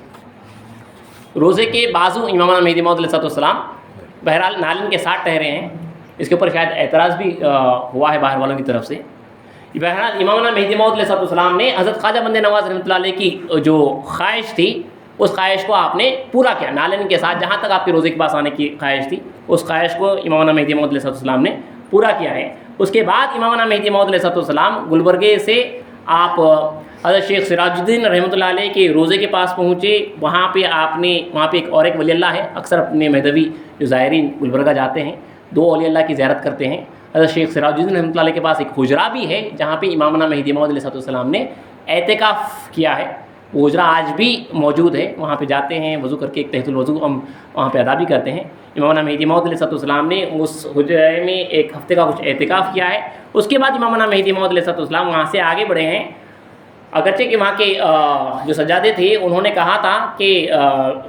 روزے کے بازو امام مہدی موعود علیہ السلام بہرحال نالین کے ساتھ ٹھہرے ہیں۔ اس کے اوپر شاید اعتراض بھی ہوا ہے باہر والوں کی طرف سے۔ بہرحال امام مہدی موعود علیہ السلام نے حضرت خواجہ بندے نواز رحمۃ اللہ علیہ کی جو خواہش تھی اس خواہش کو آپ نے پورا کیا، نالین کے ساتھ جہاں تک آپ کے روزے کے پاس آنے کی خواہش تھی اس خواہش کو امام مہدی موعود علیہ السلام نے پورا کیا ہے۔ اس کے بعد امام مہدی موعود علیہ السلام گلبرگے سے آپ حضرت شیخ سراج الدین رحمۃ اللہ علیہ کے روزے کے پاس پہنچے، وہاں پہ آپ نے وہاں پہ ایک ولی اللہ ہے، اکثر اپنے مہدوی جو زائرین گلبرگہ جاتے ہیں دو اولیاء اللہ کی زیارت کرتے ہیں۔ حضرت شیخ سراج الدین رحمۃ اللہ علیہ کے پاس ایک حجرہ بھی ہے جہاں پہ امامنا مہدی موعود علیہ السلام نے اعتکاف کیا ہے، وہ حجرہ آج بھی موجود ہے، وہاں پہ جاتے ہیں وضو کر کے ایک تحت الوضو ہم وہاں پہ ادا بھی کرتے ہیں۔ امامنا مہدی موعود علیہ السلام نے اس حجرے میں ایک ہفتے کا کچھ اعتکاف کیا ہے۔ اس کے بعد امامنا مہدی موعود علیہ السلام وہاں سے آگے بڑھے ہیں، اگرچہ کہ وہاں کے جو سجادے تھے انہوں نے کہا تھا کہ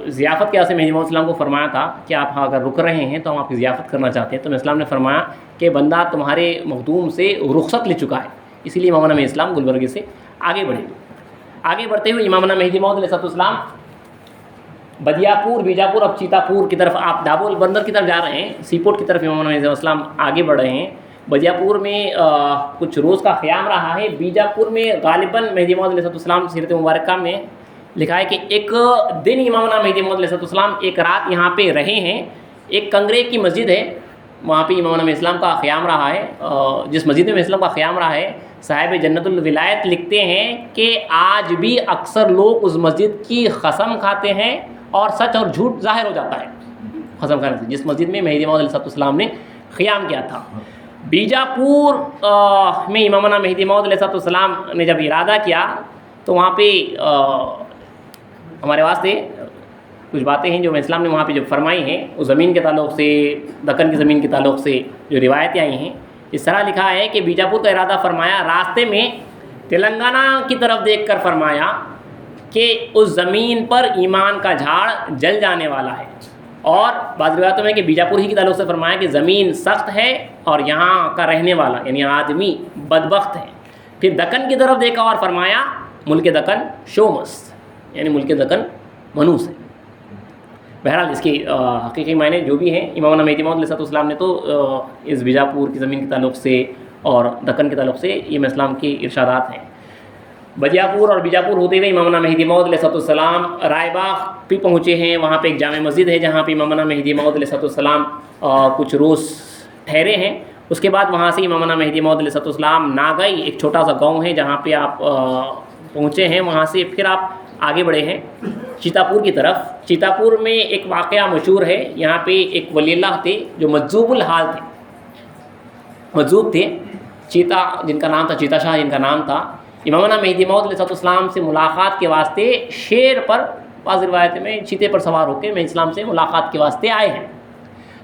ضیافت کے واسطے مہدی موعود السلام کو فرمایا تھا کہ آپ اگر رک رہے ہیں تو ہم آپ کی ضیافت کرنا چاہتے ہیں، تو اسلام نے فرمایا کہ بندہ تمہارے مخدوم سے رخصت لے چکا ہے، اسی لیے امامنا مہدی اسلام گلبرگے سے آگے بڑھے۔ آگے بڑھتے ہوئے امامنا مہدی موعود علیہ السلام بدیا پور، بیجاپور، اب چیتا پور کی طرف آپ ڈابول بندر کی طرف جا رہے ہیں، سی پورٹ کی طرف امامنا مہدی السلام آگے بڑھ رہے ہیں۔ بدیا پور میں کچھ روز کا قیام رہا ہے۔ بیجاپور میں غالباً مہدی موعود علیہ السلام سیرت مبارکہ میں لکھا ہے کہ ایک دن امامنا مہدی موعود علیہ السلام ایک رات یہاں پہ رہے ہیں، ایک کنگرے کی مسجد ہے وہاں پہ امامنا اسلام کا قیام رہا ہے، جس مسجد میں اسلام کا قیام رہا ہے صاحب جنت الولایت لکھتے ہیں کہ آج بھی اکثر لوگ اس مسجد کی قسم کھاتے ہیں اور سچ اور جھوٹ ظاہر ہو جاتا ہے قسم کھانے سے، جس مسجد میں مہدی موعود علیہ السلام نے قیام کیا تھا۔ بیجاپور میں امامنا مہدی موعود علیہ السلام نے جب ارادہ کیا تو وہاں پہ ہمارے واسطے کچھ باتیں ہیں جو اسلام نے وہاں پہ جو فرمائی ہیں اس زمین کے تعلق سے، دکن کی زمین کے تعلق سے جو روایتیں آئی ہیں۔ اس طرح لکھا ہے کہ بیجاپور کا ارادہ فرمایا، راستے میں تلنگانہ کی طرف دیکھ کر فرمایا کہ اس زمین پر ایمان کا جھاڑ جل جانے والا ہے، اور بعض روایتوں میں کہ بیجاپور ہی کے تعلق سے فرمایا کہ زمین سخت ہے اور یہاں کا رہنے والا یعنی آدمی بدبخت ہے۔ پھر دکن کی طرف دیکھا اور فرمایا ملک دکن شومس یعنی ملک دکن منوس ہے۔ بہرحال اس کے حقیقی معنی جو بھی ہیں، امام مہدی موعود علیہ السلام نے تو اس بیجاپور کی زمین کے تعلق سے اور دکن کے تعلق سے یہ اسلام کے ارشادات ہیں۔ بجیاپور اور بیجاپور ہوتے ہوئے امام مہدی موعود علیہ السلام رائے باغ بھی پہنچے ہیں۔ وہاں پہ ایک جامع مسجد ہے جہاں پہ امام مہدی موعود علیہ السلام کچھ روز ٹھہرے ہیں۔ اس کے بعد وہاں سے امام مہدی موعود علیہ السلام ناگئی، ایک چھوٹا سا گاؤں ہے جہاں پہ آپ پہنچے ہیں، وہاں سے پھر آپ آگے بڑھے ہیں چیتاپور کی طرف۔ چیتاپور میں ایک واقعہ مشہور ہے، یہاں پہ ایک ولی اللہ تھے جو مجذوب الحال تھے، مجذوب تھے، چیتا جن کا نام تھا، چیتا شاہ جن کا نام تھا۔ امام مہدی موعود علیہ السلام سے ملاقات کے واسطے شیر پر، بعض روایت میں چیتے پر سوار ہو کے میں اسلام سے ملاقات کے واسطے آئے ہیں۔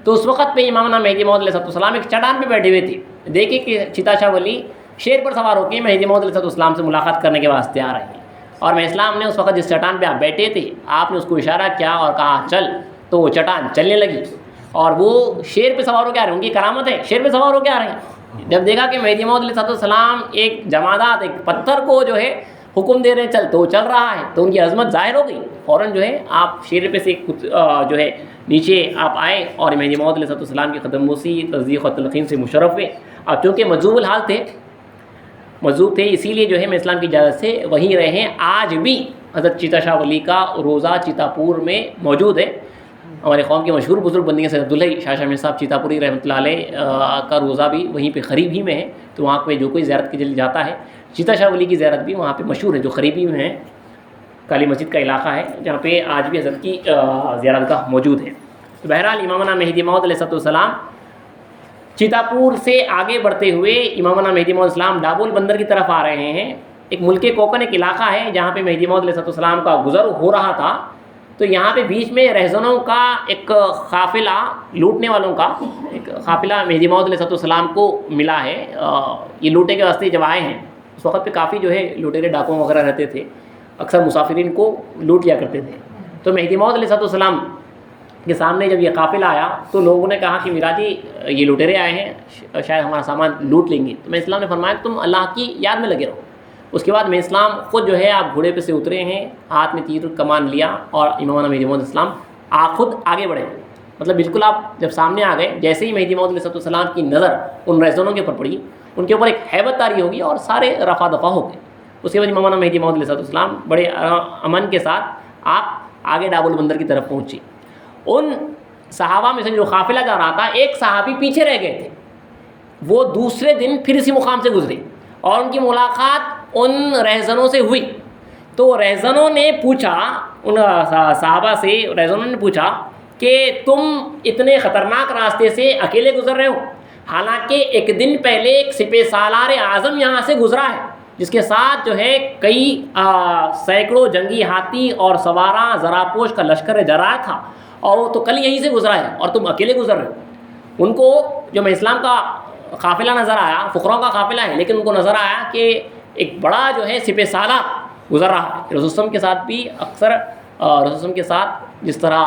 تو اس وقت پہ امام مہدی موعود علیہ السلام ایک چٹان پہ بیٹھے ہوئے تھے، دیکھے کہ چیتا شاہ ولی شیر پر سوار ہو کے مہدی موعود علیہ السلام سے ملاقات کرنے کے واسطے آ رہے ہیں، اور میں اسلام نے اس وقت جس چٹان پہ آپ بیٹھے تھے آپ نے اس کو اشارہ کیا اور کہا چل، تو وہ چٹان چلنے لگی، اور وہ شیر پہ سوار ہو کے آ رہے ہیں، ان کی کرامت ہے، شیر پہ سوار ہو کے آ رہے ہیں۔ جب دیکھا کہ مہدی موعود علیہ السلام ایک جمادات، ایک پتھر کو جو ہے حکم دے رہے ہیں چل، تو وہ چل رہا ہے، تو ان کی عظمت ظاہر ہو گئی، فوراً جو ہے آپ شیر پہ سے جو ہے نیچے آپ آئے اور مہدی موعود علیہ السلام کی قدم بوسی، تصدیق اور تلقین سے مشرف ہوئے۔ اب چونکہ مجذوب الحال تھے، مجذوب تھے، اسی لیے جو ہے میں اسلام کی اجازت سے وہیں رہے ہیں۔ آج بھی حضرت چیتا شاہ ولی کا روزہ چیتاپور میں موجود ہے۔ ہمارے قوم کے مشہور بزرگ بندی سید عبداللہ شاہ شامی صاحب چیتاپوری رحمۃ اللہ علیہ کا روزہ بھی وہیں پہ قریب ہی میں ہے، تو وہاں پہ جو کوئی زیارت کے لیے جاتا ہے، چیتا شاہ ولی کی زیارت بھی وہاں پہ مشہور ہے، جو قریبی میں ہے، کالی مسجد کا علاقہ ہے جہاں پہ آج بھی حضرت کی زیارت گاہ موجود ہے۔ تو بہرحال امام مہدی موعود علیہ السلام چیتاپور سے آگے بڑھتے ہوئے امام مہدی موعود السلام ڈابول بندر کی طرف آ رہے ہیں۔ ایک ملک کوکن ایک علاقہ ہے جہاں پہ مہدی موعود علیہ السلام کا گزر ہو رہا تھا، تو یہاں پہ بیچ میں رہزنوں کا ایک قافلہ، لوٹنے والوں کا ایک قافلہ مہدی موعود علیہ السلام کو ملا ہے۔ یہ لوٹنے کے واسطے جب آئے ہیں، اس وقت پہ کافی جو ہے لوٹیرے ڈاکو وغیرہ رہتے تھے، اکثر مسافرین کو لوٹ لیا کرتے تھے۔ تو مہدی موعود علیہ السلام کے سامنے جب یہ قافلہ آیا تو لوگوں نے کہا کہ میرا جی یہ لوٹیرے آئے ہیں، شاید ہمارا سامان لوٹ لیں گے۔ تو میں اسلام نے فرمایا کہ تم اللہ کی یاد میں لگے رہو۔ اس کے بعد میں اسلام خود جو ہے آپ گھوڑے پہ سے اترے ہیں، ہاتھ میں تیر کمان لیا، اور امام مہدی موعود السلام خود آگے بڑھے، مطلب بالکل آپ جب سامنے آ گئے، جیسے ہی مہدی موعود علیہ السلام کی نظر ان رہزنوں کے اوپر پڑی، ان کے اوپر ایک ہیبت طاری ہوگی اور سارے رفع دفع ہو گئے۔ اس کے بعد امام مہدی موعود علیہ السلام بڑے امن کے ساتھ آپ آگے ڈابول بندر کی طرف پہنچے۔ ان صحابہ میں سے جو قافلہ جا رہا تھا، ایک صحابی پیچھے رہ گئے تھے، وہ دوسرے دن پھر اسی مقام سے گزرے اور ان کی ملاقات ان رہزنوں سے ہوئی۔ تو رہزنوں نے پوچھا، ان صحابہ سے رہزنوں نے پوچھا کہ تم اتنے خطرناک راستے سے اکیلے گزر رہے ہو، حالانکہ ایک دن پہلے ایک سپہ سالار اعظم یہاں سے گزرا ہے جس کے ساتھ جو ہے کئی سینکڑوں جنگی ہاتھی اور سواراں زراپوش کا لشکر جرا تھا، اور وہ تو کل یہیں سے گزرا ہے اور تم اکیلے گزر رہے ہو۔ ان کو جو میں اسلام کا قافلہ نظر آیا، فقراء کا قافلہ ہے، لیکن ان کو نظر آیا کہ ایک بڑا جو ہے سپہ سالار گزر رہا ہے۔ رسول وسلم کے ساتھ بھی اکثر رسول وسلم کے ساتھ جس طرح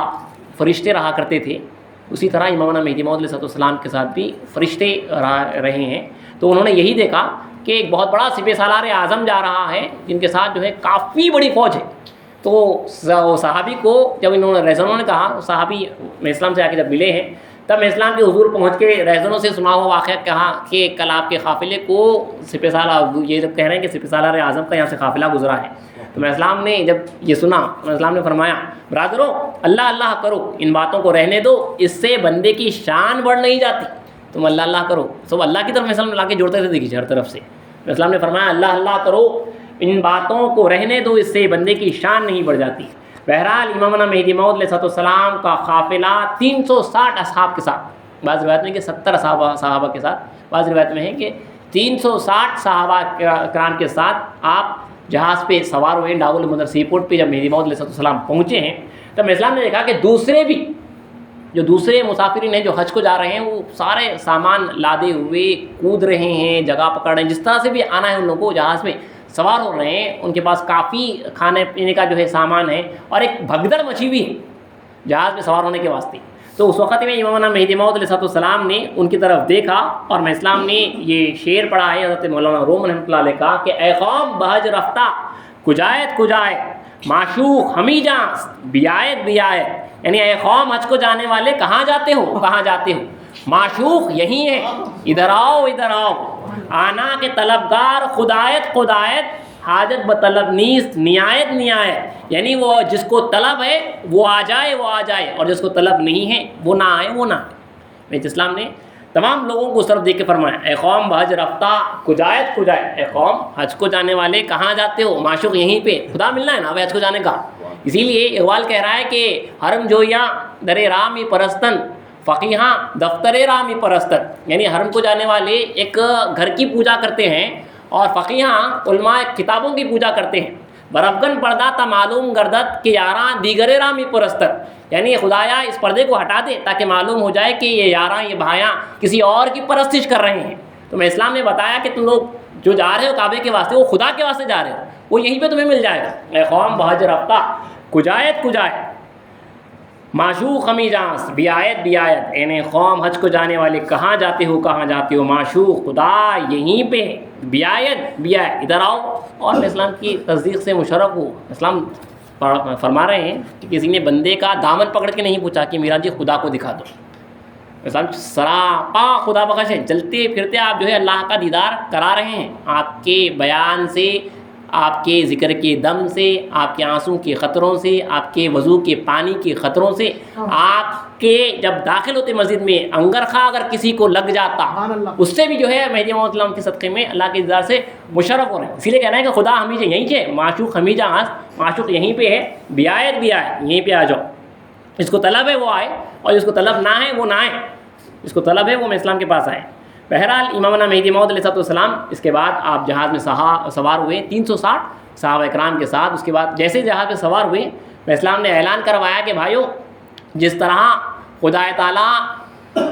فرشتے رہا کرتے تھے، اسی طرح امام مہدی موعود علیہ السلام کے ساتھ بھی فرشتے رہے ہیں۔ تو انہوں نے یہی دیکھا کہ ایک بہت بڑا سپہ سالار اعظم جا رہا ہے جن کے ساتھ جو ہے کافی بڑی فوج ہے۔ تو صحابی کو جب انہوں نے رہزنوں نے کہا، صحابی میں اسلام سے آ کے جب ملے ہیں، تب میں اسلام کے حضور پہنچ کے رہزنوں سے سنا ہوا واقعہ کہا کہ کل آپ کے قافلے کو سپہ سالار، یہ جب کہہ رہے ہیں کہ سپہ سالار اعظم کا یہاں سے قافلہ گزرا ہے، تو میں اسلام نے جب یہ سنا، میں اسلام نے فرمایا برادرو اللہ اللہ کرو، ان باتوں کو رہنے دو، اس سے بندے کی شان بڑھ نہیں جاتی، تم اللہ اللہ کرو۔ سب اللہ کی طرف میں اسلام لا کے جوڑتے تھے، دیکھیے ہر طرف سے میں اسلام نے فرمایا اللہ اللہ کرو، ان باتوں کو رہنے دو، اس سے بندے کی شان نہیں بڑھ جاتی۔ بہرحال امام مہدی موعود علیہ السلام کا قافلہ 360 اصحاب کے ساتھ، بعض روایت میں کہ 70 صحابہ کے ساتھ، بعض روایت میں ہے کہ 360 صحابہ کرام کے ساتھ آپ جہاز پہ سوار ہوئے ڈابول بندر سی پورٹ پہ۔ جب مہدی موعود علیہ السلام پہنچے ہیں تب اسلام نے دیکھا کہ دوسرے بھی جو دوسرے مسافرین ہیں جو حج کو جا رہے ہیں، وہ سارے سامان لادے ہوئے کود رہے ہیں، جگہ پکڑ رہے ہیں، جس طرح سے بھی آنا ہے ان لوگوں کو جہاز میں سوار ہو رہے ہیں، ان کے پاس کافی کھانے پینے کا جو ہے سامان ہے، اور ایک بھگدڑ مچی ہوئی ہے جہاز میں سوار ہونے کے واسطے۔ تو اس وقت میں امام مہدی موعود علیہ السلام نے ان کی طرف دیکھا، اور میں اسلام نے یہ شعر پڑھا ہے حضرت مولانا روم رحمۃ اللہ علیہ کا کہ اے قوم بحج رفتہ کجایت کجایت، معشوق ہمی جاں بیایت بیایت، یعنی اے قوم حج کو جانے والے کہاں جاتے ہو، کہاں جاتے ہو، معشوق یہی ہے، ادھر آؤ ادھر آؤ، آنا کے طلبگار خدایت خدایت، حاجت بطلب نیست نیایت نیایت، یعنی وہ جس کو طلب ہے وہ آ جائے، وہ آ جائے، اور جس کو طلب نہیں ہے وہ نہ آئے، وہ نہ آئے۔ اسلام نے تمام لوگوں کو اس طرف دیکھ کے فرمایا اے قوم بحج رفتہ کجایت کجایت، اے قوم حج کو جانے والے کہاں جاتے ہو، معشوق یہیں پہ، خدا ملنا ہے نا حج کو جانے کا۔ اسی لیے اقبال کہہ رہا ہے کہ حرم جویاں در رامی پرستن فقیہاں دفتر رامی پرستن، یعنی حرم کو جانے والے ایک گھر کی پوجا کرتے ہیں اور فقیہاں علماء کتابوں کی پوجا کرتے ہیں۔ برفگن پردہ تا معلوم گردت کہ یاراں دیگر رامی پرستن، یعنی خدایا اس پردے کو ہٹا دے تاکہ معلوم ہو جائے کہ یہ یاراں یہ بھائیاں کسی اور کی پرستش کر رہے ہیں۔ تو میں اسلام نے بتایا کہ تم لوگ جو جا رہے ہو کعبے کے واسطے وہ خدا کے واسطے جا رہے ہو، وہ یہیں پہ تمہیں مل جائے گا۔ اے قوم بحج رفتہ کجایت کجایت، معشوق ہمی جانس بیایت بیایت، یعنی قوم حج کو جانے والے کہاں جاتے ہو، کہاں جاتے ہو، معشوق خدا یہیں پہ ہے، بیایت بیایت، ادھر آؤ۔ اور میں اسلام کی تصدیق سے مشرف ہوں، اسلام فرما رہے ہیں کہ کسی نے بندے کا دامن پکڑ کے نہیں پوچھا کہ میرا جی خدا کو دکھا دو، اسلام سراپا خدا بخش ہے، چلتے پھرتے آپ جو ہے اللہ کا دیدار کرا رہے ہیں، آپ کے بیان سے، آپ کے ذکر کے دم سے، آپ کے آنسوں کے خطروں سے، آپ کے وضو کے پانی کے خطروں سے، آپ کے جب داخل ہوتے مسجد میں انگرخا اگر کسی کو لگ جاتا اس سے بھی جو ہے مہدی موعود السلام کے صدقے میں اللہ کے دیدار سے مشرف ہو رہے ہیں۔ اسی لیے کہنا ہے کہ خدا ہمیشہ یہیں سے، معشوق ہمیشہ معشوق یہیں پہ ہے، بیایت بیایت، یہیں پہ آ جاؤ، جس کو طلب ہے وہ آئے اور جس کو طلب نہ ہے وہ نہ آئے، جس کو طلب ہے وہ میں اسلام کے پاس آئے۔ بہرحال امامنا مہدی موعود علیہ السلام اس کے بعد آپ جہاز میں سوار ہوئے 360 صحابہ اکرام کے ساتھ۔ اس کے بعد جیسے جہاز پہ سوار ہوئے میں اسلام نے اعلان کروایا کہ بھائیو، جس طرح خدا تعالیٰ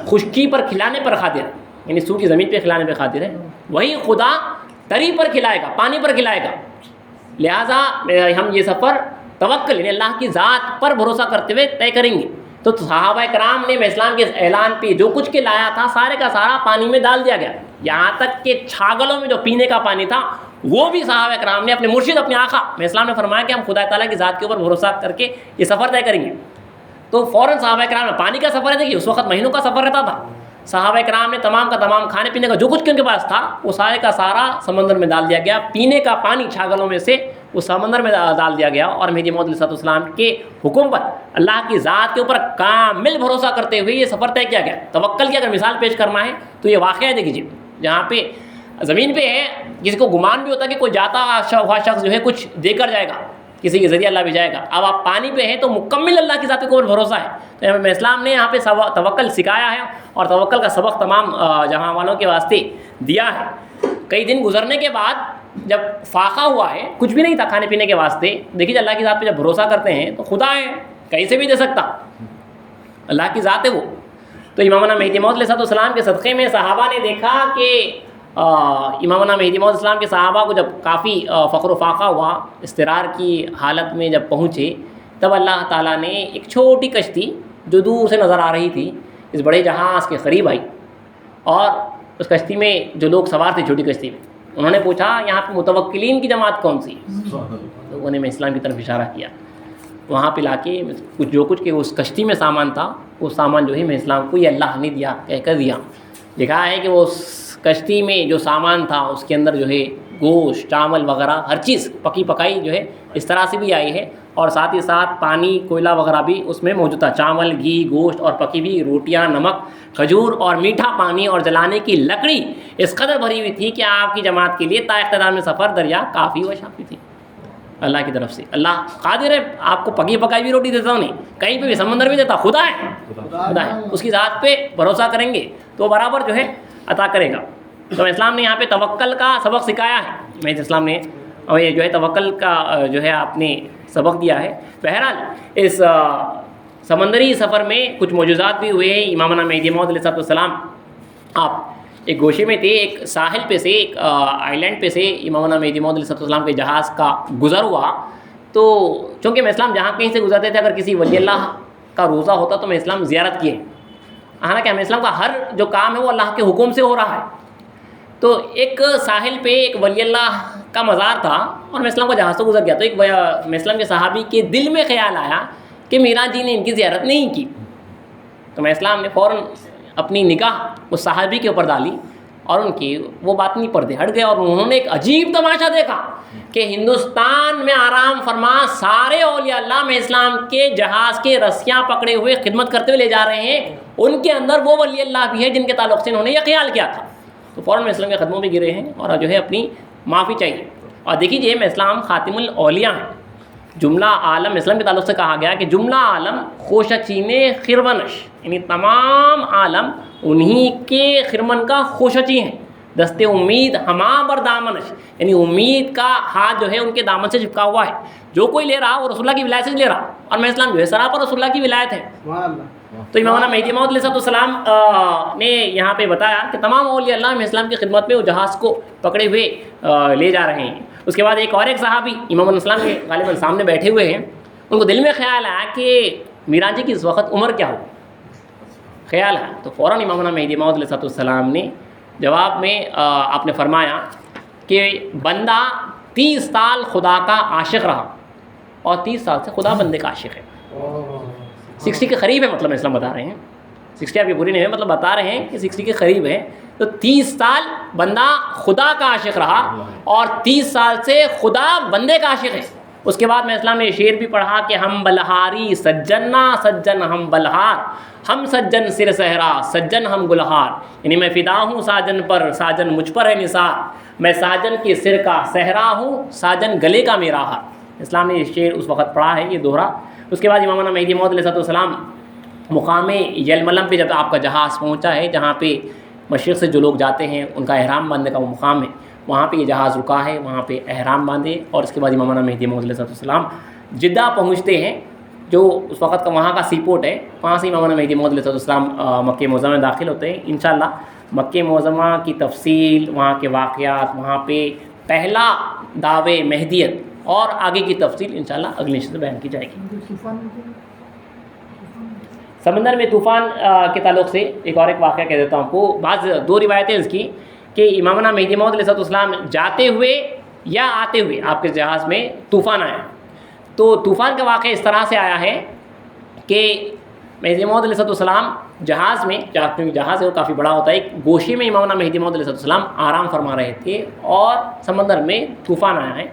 خشکی پر کھلانے پر قادر، یعنی سوکھی زمین پہ کھلانے پہ قادر ہے، وہی خدا تری پر کھلائے گا، پانی پر کھلائے گا۔ لہٰذا ہم یہ سفر توکل یعنی اللہ کی ذات پر بھروسہ کرتے ہوئے طے کریں گے۔ تو صحابہ کرام نے اسلام کے اعلان پہ جو کچھ کے لایا تھا سارے کا سارا پانی میں ڈال دیا گیا، یہاں تک کہ چھاگلوں میں جو پینے کا پانی تھا وہ بھی صحابہ کرام نے اپنے مرشد اپنے آقا میں اسلام نے فرمایا کہ ہم خدا تعالیٰ کی ذات کے اوپر بھروسہ کر کے یہ سفر طے کریں گے۔ تو فوراً صحابہ کرام نے پانی کا سفر ہے، دیکھیے اس وقت مہینوں کا سفر رہتا تھا، صحابہ کرام نے تمام کا تمام کھانے پینے کا جو کچھ ان کے پاس تھا وہ سارے کا سارا سمندر میں ڈال دیا گیا، پینے کا پانی چھاگلوں میں سے وہ سمندر میں ڈال دیا گیا، اور مہدی موعود علیہ السلام کے حکم پر اللہ کی ذات کے اوپر کامل بھروسہ کرتے ہوئے یہ سفر طے کیا گیا۔ توکل کی اگر مثال پیش کرنا ہے تو یہ واقعہ ہے، دیکھیے جہاں پہ زمین پہ ہے کسی کو گمان بھی ہوتا ہے کہ کوئی جاتا ہوا شخص جو ہے کچھ دے کر جائے گا، کسی کے ذریعے اللہ بھی جائے گا، اب آپ پانی پہ ہیں تو مکمل اللہ کی ذات کے اوپر بھروسہ ہے۔ تو اسلام نے یہاں پہ توکل سکھایا ہے اور توکل کا سبق تمام جہاں والوں کے واسطے دیا ہے۔ کئی دن گزرنے کے بعد جب فاقہ ہوا ہے، کچھ بھی نہیں تھا کھانے پینے کے واسطے، دیکھیے اللہ کی ذات پہ جب بھروسہ کرتے ہیں تو خدا ہے، کہیں سے بھی دے سکتا، اللہ کی ذات ہے وہ۔ تو امامنا مہدی موعود علیہ السلام کے صدقے میں صحابہ نے دیکھا کہ امامنا مہدی موعود السلام کے صحابہ کو جب کافی فقر و فاقہ ہوا، اضطرار کی حالت میں جب پہنچے، تب اللہ تعالیٰ نے ایک چھوٹی کشتی جو دور سے نظر آ رہی تھی اس بڑے جہاز کے قریب آئی، اور اس کشتی میں جو لوگ سوار تھے چھوٹی کشتی میں انہوں نے پوچھا یہاں پہ متوکلین کی جماعت کون سی ہے؟ لوگوں نے میں اسلام کی طرف اشارہ کیا، وہاں پہ لا کے جو کچھ کہ اس کشتی میں سامان تھا وہ سامان جو ہے میں اسلام کو یہ اللہ نے دیا کہہ کر دیا۔ لکھا ہے کہ وہ کشتی میں جو سامان تھا اس کے اندر جو ہے گوشت چاول وغیرہ ہر چیز پکی پکائی جو ہے اس طرح سے بھی آئی ہے، اور ساتھ ہی ساتھ پانی کوئلہ وغیرہ بھی اس میں موجود تھا، چاول گھی گوشت اور پکی ہوئی روٹیاں نمک کھجور اور میٹھا پانی اور جلانے کی لکڑی اس قدر بھری ہوئی تھی کہ آپ کی جماعت کے لیے تا اقتدار میں سفر دریا کافی و شافی تھی۔ اللہ کی طرف سے اللہ قادر ہے، آپ کو پکی پکائی بھی روٹی دیتا ہوں، نہیں کہیں پہ بھی سمندر بھی دیتا، خدا ہے، خدا ہے، اس کی ذات پہ بھروسہ کریں گے تو برابر جو ہے عطا کرے گا۔ تو اسلام نے یہاں پہ توکل کا سبق سکھایا ہے، میں اسلام نے اور یہ جو ہے توکل کا جو ہے آپ نے سبق دیا ہے۔ بہرحال اس سمندری سفر میں کچھ معجزات بھی ہوئے ہیں۔ امامنا مہدی موعود علیہ السلام آپ ایک گوشے میں تھے، ایک ساحل پہ سے ایک آئی لینڈ پہ سے امامنا مہدی موعود علیہ السلام کے جہاز کا گزر ہوا، تو چونکہ میں اسلام جہاں کہیں سے گزرتے تھے اگر کسی ولی اللہ کا روزہ ہوتا تو میں اسلام زیارت کیے، حالانکہ ہمیں اسلام کا ہر جو کام ہے وہ اللہ کے حکم سے ہو رہا ہے۔ تو ایک ساحل پہ ایک ولی اللہ کا مزار تھا اور میں اسلام کا جہاز تو گزر گیا، تو ایک میں اسلام کے صحابی کے دل میں خیال آیا کہ میراج جی نے ان کی زیارت نہیں کی۔ تو میں اسلام نے فوراً اپنی نگاہ اس صحابی کے اوپر ڈالی اور ان کی وہ بات نہیں پردے ہٹ گئے، اور انہوں نے ایک عجیب تماشا دیکھا کہ ہندوستان میں آرام فرما سارے اولیاء اللہ میں اسلام کے جہاز کے رسیاں پکڑے ہوئے خدمت کرتے ہوئے لے جا رہے ہیں، ان کے اندر وہ ولی اللہ بھی ہے جن کے تعلق سے انہوں نے یہ خیال کیا تھا۔ تو فوراً میں اسلام کے قدموں میں گرے ہیں اور جو ہے اپنی معافی چاہیے۔ اور دیکھیے میں اسلام خاتم الاولیاء ہیں، جملہ عالم اسلام کے تعلق سے کہا گیا کہ جملہ عالم خوشچین خرونش، یعنی تمام عالم انہی کے خرمن کا خوشچی ہیں، دستے امید ہما بر دامنش، یعنی امید کا ہاتھ جو ہے ان کے دامن سے چپکا ہوا ہے، جو کوئی لے رہا وہ رسول اللہ کی ولایت سے لے رہا، اور میں اسلام جو ہے سراپر رسول اللہ کی ولایت ہے۔ تو امامنا مہدی موعود علیہ السلام نے یہاں پہ بتایا کہ تمام اولیاء اللہ میں اسلام کی خدمت میں وہ جہاز کو پکڑے ہوئے لے جا رہے ہیں۔ اس کے بعد ایک صحابی امام الاسلام کے غالباً سامنے بیٹھے ہوئے ہیں، ان کو دل میں خیال آیا کہ میراج جی کی اس وقت عمر کیا ہو، خیال ہے۔ تو فوراً امامنا مہدی موعود علیہ السلام نے جواب میں آپ نے فرمایا کہ بندہ 30 سال خدا کا عاشق رہا اور 30 سال سے خدا بندے کا عاشق ہے۔ 60 کے قریب ہے، مطلب اسلام بتا رہے ہیں 60 آپ کی بری نہیں ہے، مطلب بتا رہے ہیں کہ 60 کے قریب ہے۔ تو 30 سال بندہ خدا کا عاشق رہا اور 30 سال سے خدا بندے کا عاشق ہے۔ اس کے بعد میں اسلام نے یہ شعر بھی پڑھا کہ ہم بلہاری سجنا سجن ہم بلہار، ہم سجن سر صحرا سجن ہم گلہار، یعنی میں فدا ہوں ساجن پر، ساجن مجھ پر ہے نثار، میں ساجن کے سر کا صحرا ہوں، ساجن گلے کا میرا ہار۔ اسلام نے یہ شعر اس وقت پڑھا ہے، یہ دوہرا۔ اس کے بعد امامنا مہدی موعود علیہ السلام مقام یلملم پہ جب آپ کا جہاز پہنچا ہے، جہاں پہ مشرق سے جو لوگ جاتے ہیں ان کا احرام باندھنے کا وہ مقام ہے، وہاں پہ یہ جہاز رکا ہے، وہاں پہ احرام باندھے، اور اس کے بعد امامنا مہدی موعود علیہ السلام جدہ پہنچتے ہیں، جو اس وقت کا وہاں کا سی پورٹ ہے، وہاں سے امامنا مہدی موعود علیہ السلام مکہ معظمہ میں داخل ہوتے ہیں۔ انشاءاللہ مکہ معظمہ کی تفصیل، وہاں کے واقعات، وہاں پہ پہلا دعوے مہدیت اور آگے کی تفصیل انشاءاللہ اگلی نشست میں بیان کی جائے گی۔ سمندر میں طوفان کے تعلق سے ایک واقعہ کہہ دیتا ہوں آپ کو۔ دو روایتیں اس کی کہ امامنا مہدی موعود علیہ السلام جاتے ہوئے یا آتے ہوئے آپ کے جہاز میں طوفان آیا۔ تو طوفان کا واقعہ اس طرح سے آیا ہے کہ مہدی موعود علیہ السلام جہاز میں، جہاز ہے وہ کافی بڑا ہوتا ہے، ایک گوشے میں امامنا مہدی موعود علیہ السلام آرام فرما رہے تھے اور سمندر میں طوفان آیا ہے۔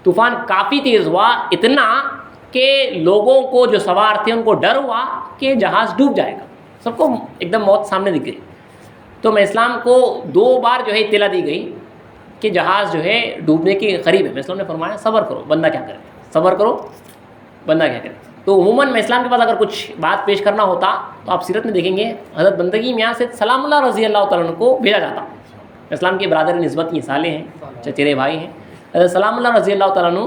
طوفان کافی تیز ہوا، اتنا کہ لوگوں کو جو سوار تھے ان کو ڈر ہوا کہ جہاز ڈوب جائے گا، سب کو ایک دم موت سامنے دکھ گئی۔ تو میں اسلام کو 2 بار جو ہے اطلاع دی گئی کہ جہاز جو ہے ڈوبنے کے قریب ہے۔ میں اسلام نے فرمایا صبر کرو، بندہ کیا کرے، صبر کرو بندہ کیا کرے۔ تو عموماً میں اسلام کے پاس اگر کچھ بات پیش کرنا ہوتا تو آپ سیرت میں دیکھیں گے حضرت بندگی میاں سے سلام اللہ رضی اللہ تعالیٰ عنہ کو بھیجا جاتا۔ اسلام کے برادر نسبت یہ سالے ہیں، چچیرے بھائی ہیں، حضرت سلام اللہ رضی اللہ تعالیٰ عنہ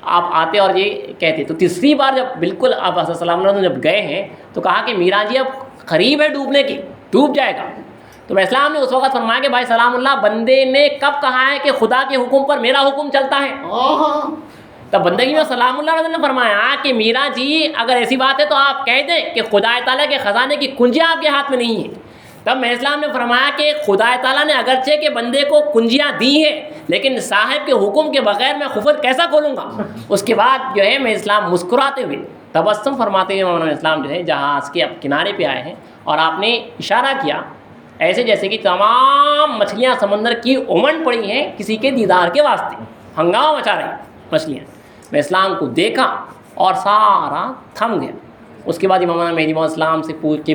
آپ آتے اور یہ کہتے۔ تو تیسری بار جب بالکل آپ حضرت سلام اللہ عنہ جب گئے ہیں تو کہا کہ میراج جی اب قریب ہے ڈوبنے کی، ڈوب جائے گا۔ تو میں اسلام نے اس وقت فرمایا کہ بھائی سلام اللہ، بندے نے کب کہا ہے کہ خدا کے حکم پر میرا حکم چلتا ہے؟ تب بندگی میں سلام اللہ رضی نے فرمایا کہ میرا جی اگر ایسی بات ہے تو آپ کہہ دیں کہ خدا تعالیٰ کے خزانے کی کنجیاں آپ کے ہاتھ میں نہیں ہیں۔ تب میں اسلام نے فرمایا کہ خدا تعالیٰ نے اگرچہ کہ بندے کو کنجیاں دی ہیں لیکن صاحب کے حکم کے بغیر میں خفت کیسا کھولوں گا؟ اس کے بعد جو ہے میں اسلام مسکراتے ہوئے تبسم فرماتے ہوئے مولانا اسلام جو ہے جہاز کے اب کنارے پہ آئے ہیں اور آپ نے اشارہ کیا ایسے جیسے کہ تمام مچھلیاں سمندر کی امنڈ پڑی ہیں کسی کے دیدار کے واسطے، ہنگامہ مچا رہی ہیں مچھلیاں۔ میں اسلام کو دیکھا اور سارا تھم گیا۔ اس کے بعد امام مہدی موعود اسلام سے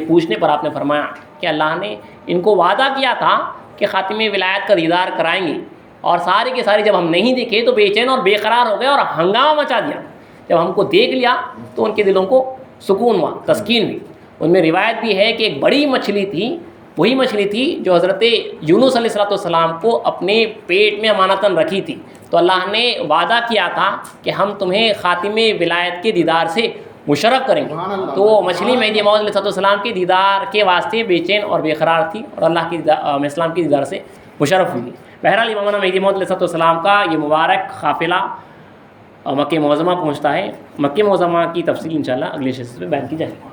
پوچھنے پر آپ نے فرمایا کہ اللہ نے ان کو وعدہ کیا تھا کہ خاتم ولایت کا دیدار کرائیں گے، اور سارے کے سارے جب ہم نہیں دیکھے تو بے چین اور بے قرار ہو گئے اور ہنگامہ مچا دیا۔ جب ہم کو دیکھ لیا تو ان کے دلوں کو سکون ہوا، تسکین ہوئی۔ ان میں روایت بھی ہے کہ ایک بڑی مچھلی تھی، وہی مچھلی تھی جو حضرت یونس علیہ السلام کو اپنے پیٹ میں امانتاً رکھی تھی۔ تو اللہ نے وعدہ کیا تھا کہ ہم تمہیں خاتم ولایت کے دیدار سے مشرف کریں گے۔ تو وہ مچھلی مہدی موعود علیہ السلام کے دیدار کے واسطے بے چین اور بے قرار تھی اور اللہ کی اسلام کے دیدار سے مشرف ہوئی۔ بہرحال امام مہدی موعود علیہ السلام کا یہ مبارک قافلہ مکہ معظمہ پہنچتا ہے۔ مکہ معظمہ کی تفصیل انشاءاللہ اگلے سلسلے میں بیان کی جائے گی۔